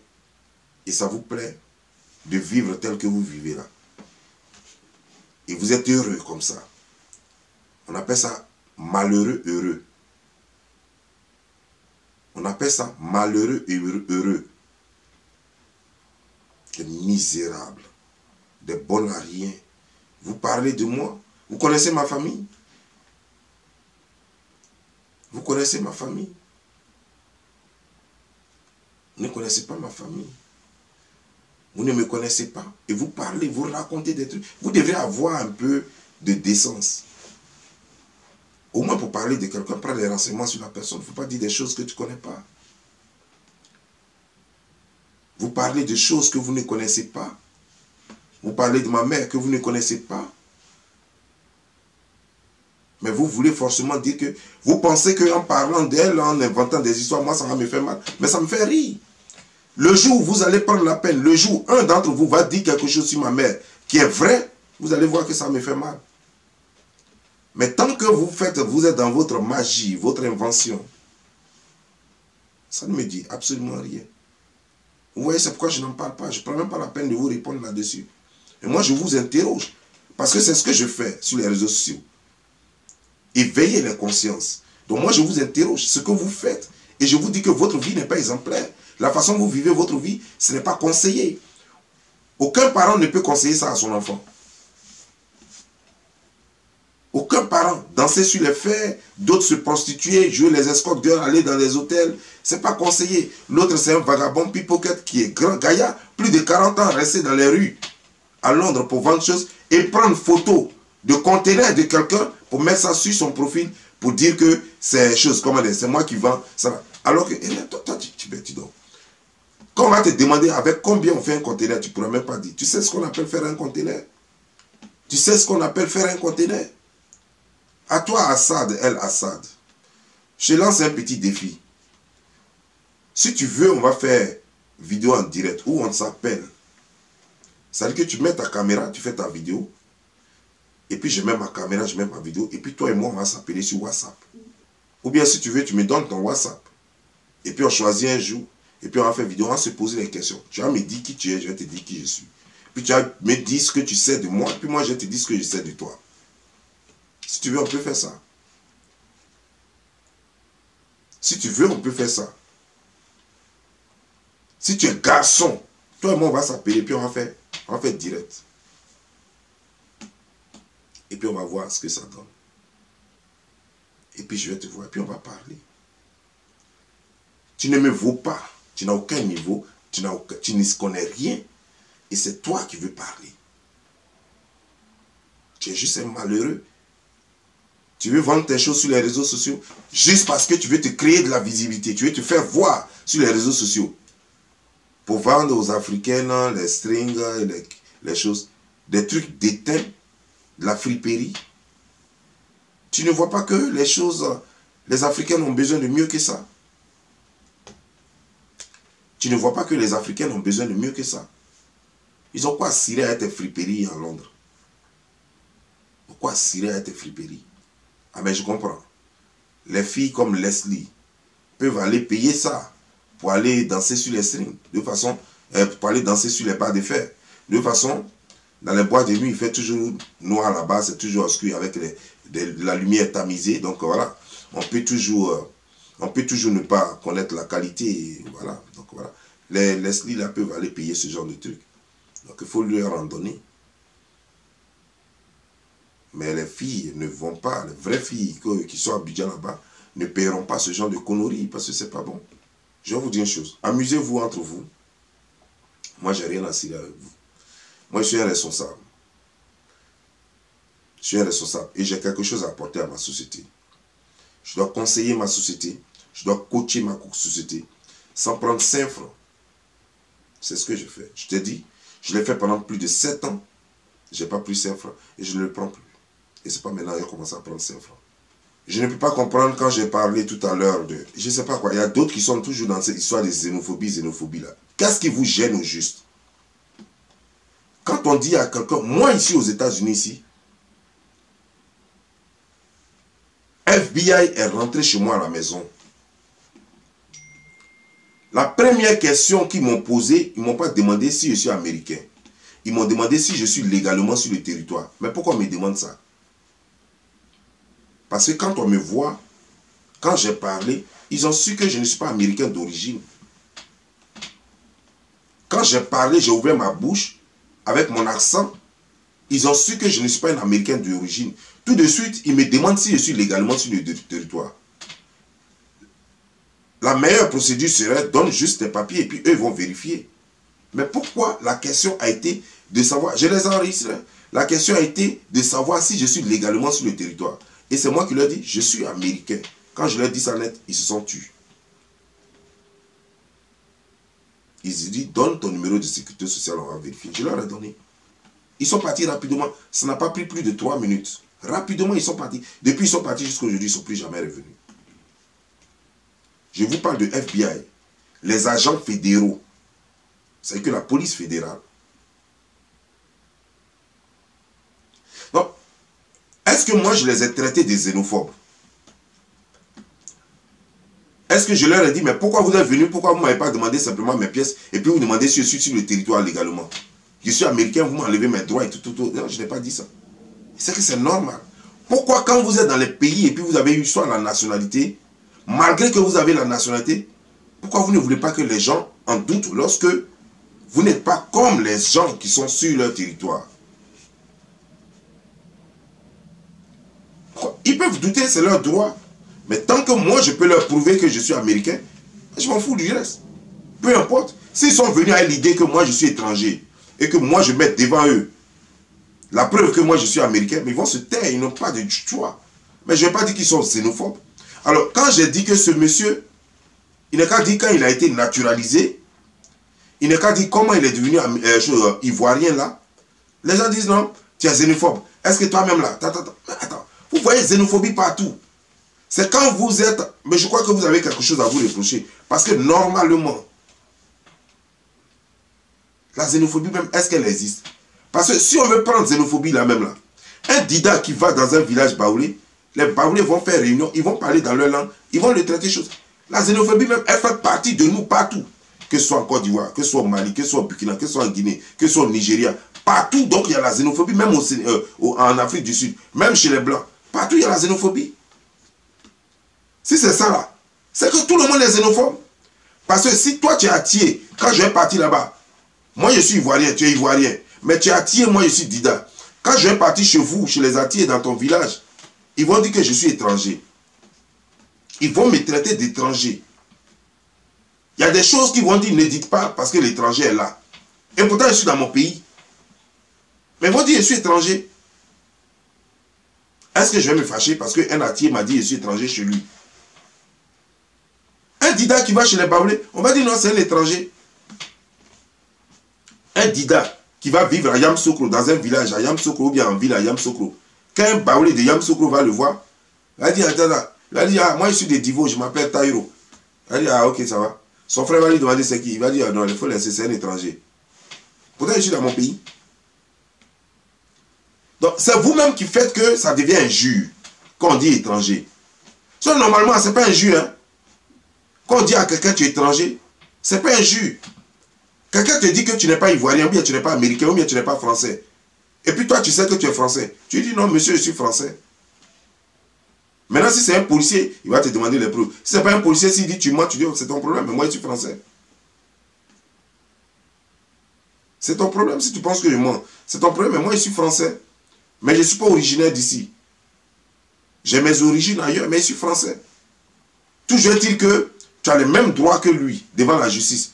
Et ça vous plaît de vivre tel que vous vivez là. Et vous êtes heureux comme ça. On appelle ça malheureux heureux. On appelle ça malheureux heureux. Des misérables, des bons à rien. Vous parlez de moi. Vous connaissez ma famille? Vous connaissez ma famille? Vous ne connaissez pas ma famille. Vous ne me connaissez pas. Et vous parlez, vous racontez des trucs. Vous devrez avoir un peu de décence. Au moins pour parler de quelqu'un, prendre des renseignements sur la personne. Il ne faut pas dire des choses que tu ne connais pas. Vous parlez de choses que vous ne connaissez pas. Vous parlez de ma mère que vous ne connaissez pas. Mais vous voulez forcément dire que... Vous pensez qu'en parlant d'elle, en inventant des histoires, moi ça va me faire mal. Mais ça me fait rire. Le jour où vous allez prendre la peine, le jour où un d'entre vous va dire quelque chose sur ma mère qui est vrai, vous allez voir que ça me fait mal. Mais tant que vous êtes dans votre magie, votre invention, ça ne me dit absolument rien. Vous voyez, c'est pourquoi je n'en parle pas. Je ne prends même pas la peine de vous répondre là-dessus. Et moi, je vous interroge. Parce que c'est ce que je fais sur les réseaux sociaux. Éveiller les consciences. Donc moi, je vous interroge. Ce que vous faites. Et je vous dis que votre vie n'est pas exemplaire. La façon dont vous vivez votre vie, ce n'est pas conseillé. Aucun parent ne peut conseiller ça à son enfant. Aucun parent. Danser sur les fers, d'autres se prostituer, jouer les escorts girls, aller dans les hôtels, c'est pas conseillé. L'autre, c'est un vagabond pickpocket qui est grand gaillard, plus de 40 ans, resté dans les rues à Londres pour vendre choses et prendre photo de conteneurs de quelqu'un pour mettre ça sur son profil pour dire que c'est chose, comment dire, c'est moi qui vends ça. Alors que, toi, tu dors. Quand on va te demander avec combien on fait un conteneur, tu ne pourras même pas dire. Tu sais ce qu'on appelle faire un conteneur? Tu sais ce qu'on appelle faire un conteneur? À toi, Assad, El Assad, je lance un petit défi. Si tu veux, on va faire vidéo en direct où on s'appelle. C'est-à-dire que tu mets ta caméra, tu fais ta vidéo. Et puis je mets ma caméra, je mets ma vidéo. Et puis toi et moi, on va s'appeler sur WhatsApp. Ou bien si tu veux, tu me donnes ton WhatsApp. Et puis on choisit un jour. Et puis on va faire vidéo, on va se poser des questions. Tu vas me dire qui tu es, je vais te dire qui je suis. Puis tu vas me dire ce que tu sais de moi. Puis moi, je vais te dire ce que je sais de toi. Si tu veux, on peut faire ça. Si tu veux, on peut faire ça. Si tu es garçon, toi et moi, on va s'appeler, puis on va faire direct. Et puis on va voir ce que ça donne. Et puis je vais te voir, et puis on va parler. Tu ne me vaux pas. Tu n'as aucun niveau. Tu ne connais rien. Et c'est toi qui veux parler. Tu es juste un malheureux. Tu veux vendre tes choses sur les réseaux sociaux juste parce que tu veux te créer de la visibilité. Tu veux te faire voir sur les réseaux sociaux. Pour vendre aux Africaines les strings, les choses, des trucs d'étain, de la friperie. Tu ne vois pas que les choses, les Africains ont besoin de mieux que ça. Tu ne vois pas que les Africains ont besoin de mieux que ça. Ils ont quoi à cirer à tes friperies en Londres? Pourquoi à cirer à tes friperies? Ah mais je comprends. Les filles comme Leslie peuvent aller payer ça pour aller danser sur les strings. De façon, pour aller danser sur les pas de fer. De façon, dans les boîtes de nuit, il fait toujours noir là-bas, c'est toujours obscur avec la lumière tamisée. Donc voilà, on peut toujours ne pas connaître la qualité. Et voilà, donc voilà. Les Leslie là peuvent aller payer ce genre de trucs. Donc il faut leur en donner. Mais les filles ne vont pas, les vraies filles qui sont à Abidjan là-bas, ne paieront pas ce genre de conneries parce que c'est pas bon. Je vais vous dire une chose, amusez-vous entre vous. Moi, j'ai rien à cirer avec vous. Moi, je suis un responsable. Je suis un responsable et j'ai quelque chose à apporter à ma société. Je dois conseiller ma société, je dois coacher ma société sans prendre 5 francs. C'est ce que je fais. Je te dis, je l'ai fait pendant plus de 7 ans. Je n'ai pas pris 5 francs et je ne le prends plus. Et c'est pas maintenant que j'ai commencé à prendre 5 francs. Je ne peux pas comprendre quand j'ai parlé tout à l'heure de... Je ne sais pas quoi. Il y a d'autres qui sont toujours dans cette histoire de xénophobie là. Qu'est-ce qui vous gêne au juste? Quand on dit à quelqu'un... Moi ici aux États-Unis ici, FBI est rentré chez moi à la maison. La première question qu'ils m'ont posée, ils ne m'ont pas demandé si je suis américain. Ils m'ont demandé si je suis légalement sur le territoire. Mais pourquoi on me demande ça? Parce que quand on me voit, quand j'ai parlé, ils ont su que je ne suis pas américain d'origine. Quand j'ai parlé, j'ai ouvert ma bouche avec mon accent. Ils ont su que je ne suis pas un américain d'origine. Tout de suite, ils me demandent si je suis légalement sur le territoire. La meilleure procédure serait donne juste des papiers et puis eux vont vérifier. Mais pourquoi la question a été de savoir, je les enregistre, la question a été de savoir si je suis légalement sur le territoire. Et c'est moi qui leur dis, je suis américain. Quand je leur dis ça net, ils se sont tus. Ils se disent, donne ton numéro de sécurité sociale, on va vérifier. Je leur ai donné. Ils sont partis rapidement. Ça n'a pas pris plus de 3 minutes. Rapidement, ils sont partis. Depuis, ils sont partis jusqu'à aujourd'hui, ils ne sont plus jamais revenus. Je vous parle de FBI. Les agents fédéraux. C'est que la police fédérale. Donc, est-ce que moi, je les ai traités des xénophobes? Est-ce que je leur ai dit, mais pourquoi vous êtes venus? Pourquoi vous ne m'avez pas demandé simplement mes pièces et puis vous demandez si je suis sur le territoire légalement? Je suis américain, vous m'enlevez mes droits et tout. Non, je n'ai pas dit ça. C'est que c'est normal. Pourquoi quand vous êtes dans les pays et puis vous avez eu soit la nationalité, malgré que vous avez la nationalité, pourquoi vous ne voulez pas que les gens en doutent lorsque vous n'êtes pas comme les gens qui sont sur leur territoire? Ils peuvent douter, c'est leur droit. Mais tant que moi, je peux leur prouver que je suis américain, je m'en fous du reste. Peu importe. S'ils sont venus à l'idée que moi, je suis étranger et que moi, je mette devant eux la preuve que moi, je suis américain, mais ils vont se taire, ils n'ont pas de choix. Mais je ne vais pas dire qu'ils sont xénophobes. Alors, quand j'ai dit que ce monsieur, il n'a qu'à dire quand il a été naturalisé, il n'a qu'à dire comment il est devenu ivoirien là, les gens disent non, tu es xénophobe. Est-ce que toi-même là, attends, vous voyez xénophobie partout. C'est quand vous êtes, mais je crois que vous avez quelque chose à vous reprocher. Parce que normalement, la xénophobie même, est-ce qu'elle existe? Parce que si on veut prendre xénophobie là même là, un dida qui va dans un village baoulé, les baoulés vont faire réunion, ils vont parler dans leur langue, ils vont le traiter chose. La xénophobie même, elle fait partie de nous partout. Que ce soit en Côte d'Ivoire, que ce soit au Mali, que ce soit au Burkina, que ce soit en Guinée, que ce soit au Nigeria. Partout, donc il y a la xénophobie, même en Afrique du Sud, même chez les Blancs. Partout, il y a la xénophobie. Si c'est ça là, c'est que tout le monde est xénophobe. Parce que si toi tu es Atié, quand je vais partir là-bas, moi je suis ivoirien, tu es ivoirien, mais tu es Atié, moi je suis Dida. Quand je vais partir chez vous, chez les Atiés, dans ton village, ils vont dire que je suis étranger. Ils vont me traiter d'étranger. Il y a des choses qu'ils vont dire, ne dites pas parce que l'étranger est là. Et pourtant je suis dans mon pays. Mais ils vont dire je suis étranger. Est-ce que je vais me fâcher parce qu'un Atié m'a dit je suis étranger chez lui? Un Dida qui va chez les Baoulés, on va dire non, c'est un étranger. Un Dida qui va vivre à Yamsokro, dans un village à Yamsokro ou bien en ville à Yamsokro, quand un Baoulé de Yamsokro va le voir, il va dire, attends, il va dire, ah, moi je suis de Divo, je m'appelle Taïro. Il va dire, ah ok, ça va. Son frère va lui demander c'est qui. Il va dire, ah, non, il faut laisser, c'est un étranger. Pourtant, je suis dans mon pays. Donc, c'est vous-même qui faites que ça devient injure quand on dit étranger. Ça, normalement, ce n'est pas injure, hein. Quand on dit à quelqu'un tu es étranger, ce n'est pas injure. Quelqu'un te dit que tu n'es pas ivoirien, ou bien tu n'es pas américain, ou bien tu n'es pas français. Et puis toi, tu sais que tu es français. Tu dis non, monsieur, je suis français. Maintenant, si c'est un policier, il va te demander les preuves. Si ce n'est pas un policier, s'il dit tu mens, tu dis oh, c'est ton problème, mais moi je suis français. C'est ton problème si tu penses que je mens. C'est ton problème, mais moi je suis français. Mais je ne suis pas originaire d'ici. J'ai mes origines ailleurs, mais je suis français. Toujours est-il que tu as les mêmes droits que lui devant la justice.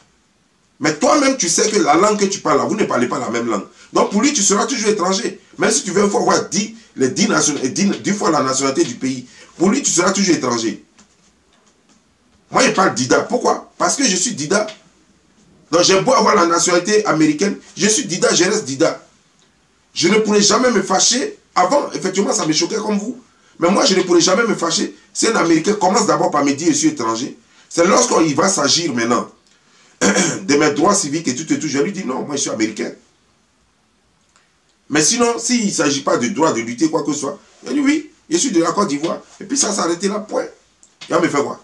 Mais toi-même, tu sais que la langue que tu parles là, vous ne parlez pas la même langue. Donc pour lui, tu seras toujours étranger. Même si tu veux avoir 10 fois la nationalité du pays, pour lui, tu seras toujours étranger. Moi, je parle Dida. Pourquoi? Parce que je suis Dida. Donc j'ai beau avoir la nationalité américaine, je suis Dida, je reste Dida. Je ne pourrais jamais me fâcher. Avant, effectivement, ça me choquait comme vous. Mais moi, je ne pourrais jamais me fâcher si un Américain commence d'abord par me dire je suis étranger. C'est lorsqu'il va s'agir maintenant de mes droits civiques et tout, je lui dis non, moi je suis américain. Mais sinon, s'il ne s'agit pas de droit de lutter quoi que ce soit, il dit oui, Je suis de la Côte d'Ivoire. Et puis ça s'est arrêté là, point. Et on me fait quoi?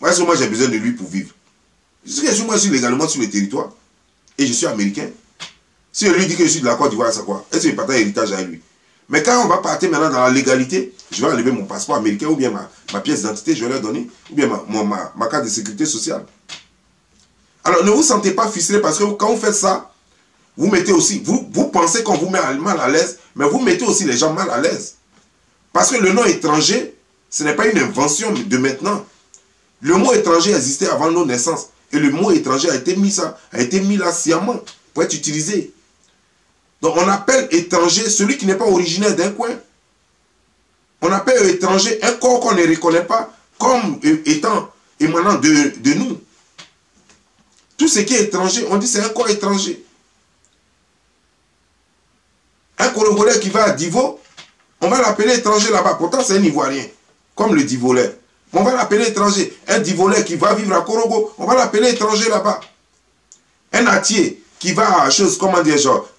Moi, est-ce que moi j'ai besoin de lui pour vivre? Moi, je suis légalement sur le territoire. Et je suis américain. Si je lui dis que je suis de la Côte d'Ivoire, c'est quoi? Est-ce qu'il partage héritage à lui? Mais quand on va partir maintenant dans la légalité, je vais enlever mon passeport américain ou bien ma pièce d'identité, je vais leur donner, ou bien ma carte de sécurité sociale. Alors ne vous sentez pas frustré parce que quand vous faites ça, vous mettez aussi, vous pensez qu'on vous met mal à l'aise, mais vous mettez aussi les gens mal à l'aise. Parce que le nom étranger, ce n'est pas une invention de maintenant. Le mot étranger existait avant nos naissances. Et le mot étranger a été mis là sciemment pour être utilisé. Donc on appelle étranger celui qui n'est pas originaire d'un coin. On appelle étranger un corps qu'on ne reconnaît pas comme étant émanant de nous. Tout ce qui est étranger, on dit c'est un corps étranger. Un Congolais qui va à Divo, on va l'appeler étranger là-bas. Pourtant c'est un Ivoirien, comme le Divolais. On va l'appeler étranger. Un Divolais qui va vivre à Korogo, on va l'appeler étranger là-bas. Un Atier qui va à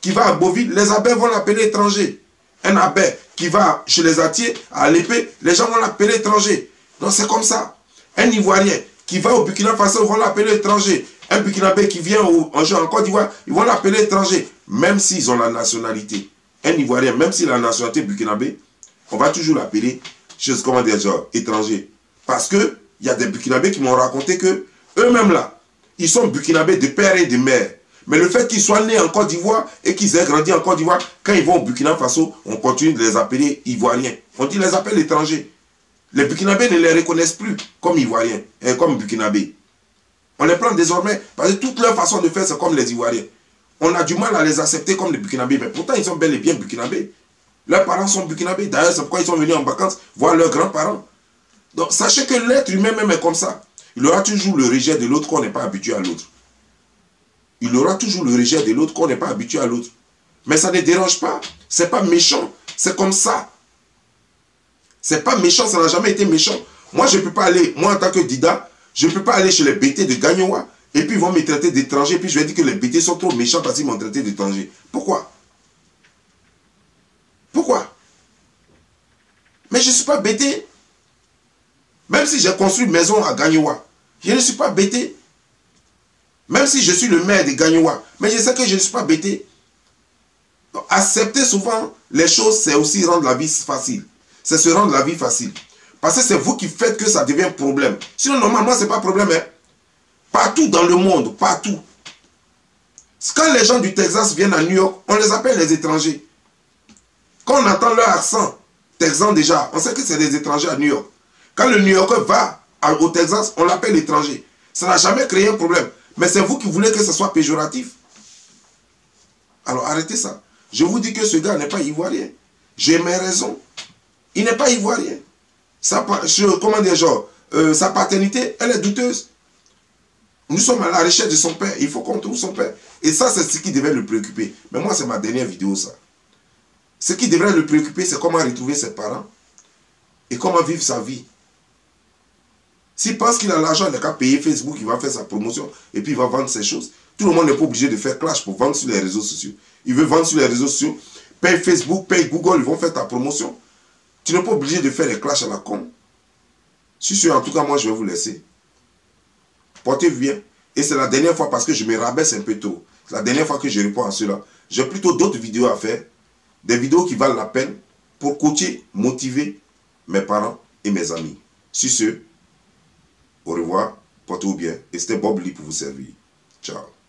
qui va à Boville, les abbés vont l'appeler étranger. Un abbé qui va chez les Atiers, à l'épée, les gens vont l'appeler étranger. Donc c'est comme ça. Un Ivoirien qui va au Burkina Faso, vont l'appeler étranger. Un Burkinabé qui vient en Côte d'Ivoire, ils vont l'appeler étranger. Même s'ils ont la nationalité. Un Ivoirien, même s'il a la nationalité burkinabé, on va toujours l'appeler étranger. Parce que il y a des Burkinabés qui m'ont raconté que eux-mêmes là, ils sont Burkinabés de père et de mère. Mais le fait qu'ils soient nés en Côte d'Ivoire et qu'ils aient grandi en Côte d'Ivoire, quand ils vont au Burkina Faso, on continue de les appeler Ivoiriens. On dit les appelle étrangers. Les Burkinabés ne les reconnaissent plus comme Ivoiriens, comme Burkinabés. On les prend désormais, parce que toute leur façon de faire, c'est comme les Ivoiriens. On a du mal à les accepter comme les Burkinabés, mais pourtant ils sont bel et bien Burkinabés. Leurs parents sont Burkinabés. D'ailleurs, c'est pourquoi ils sont venus en vacances voir leurs grands-parents. Donc, sachez que l'être humain même est comme ça. Il aura toujours le rejet de l'autre qu'on n'est pas habitué à l'autre. Il aura toujours le rejet de l'autre qu'on n'est pas habitué à l'autre. Mais ça ne dérange pas. C'est pas méchant. C'est comme ça. C'est pas méchant. Ça n'a jamais été méchant. Moi, je ne peux pas aller, moi en tant que Dida, je ne peux pas aller chez les BT de Gagnoa. Et puis ils vont me traiter d'étranger. Puis je vais dire que les BT sont trop méchants parce qu'ils m'ont traité d'étranger. Pourquoi? Pourquoi? Mais je ne suis pas BT. Même si j'ai construit une maison à Gagnoa, je ne suis pas BT. Même si je suis le maire de Gagnoa, mais je sais que je ne suis pas BT. Donc, accepter souvent les choses, c'est aussi rendre la vie facile. C'est se rendre la vie facile. Parce que c'est vous qui faites que ça devient un problème. Sinon, normalement, ce n'est pas un problème. Hein? Partout dans le monde, partout. Quand les gens du Texas viennent à New York, on les appelle les étrangers. Quand on entend leur accent texan déjà, on sait que c'est des étrangers à New York. Quand le New Yorker va au Texas, on l'appelle étranger. Ça n'a jamais créé un problème. Mais c'est vous qui voulez que ce soit péjoratif. Alors arrêtez ça. Je vous dis que ce gars n'est pas ivoirien. J'ai mes raisons. Il n'est pas ivoirien. Sa paternité, elle est douteuse. Nous sommes à la recherche de son père. Il faut qu'on trouve son père. Et ça, c'est ce qui devait le préoccuper. Mais moi, c'est ma dernière vidéo, ça. Ce qui devrait le préoccuper, c'est comment retrouver ses parents. Et comment vivre sa vie. S'il pense qu'il a l'argent, il n'a qu'à payer Facebook, il va faire sa promotion et puis il va vendre ses choses. Tout le monde n'est pas obligé de faire clash pour vendre sur les réseaux sociaux. Il veut vendre sur les réseaux sociaux, paye Facebook, paye Google, ils vont faire ta promotion. Tu n'es pas obligé de faire les clashs à la con. Si sûr, en tout cas, moi, je vais vous laisser. Portez-vous bien. Et c'est la dernière fois parce que je me rabaisse un peu trop. C'est la dernière fois que je réponds à cela. J'ai plutôt d'autres vidéos à faire. Des vidéos qui valent la peine pour coacher, motiver mes parents et mes amis. Sur ce, au revoir, portez-vous bien. Et c'était Bob Lee pour vous servir. Ciao.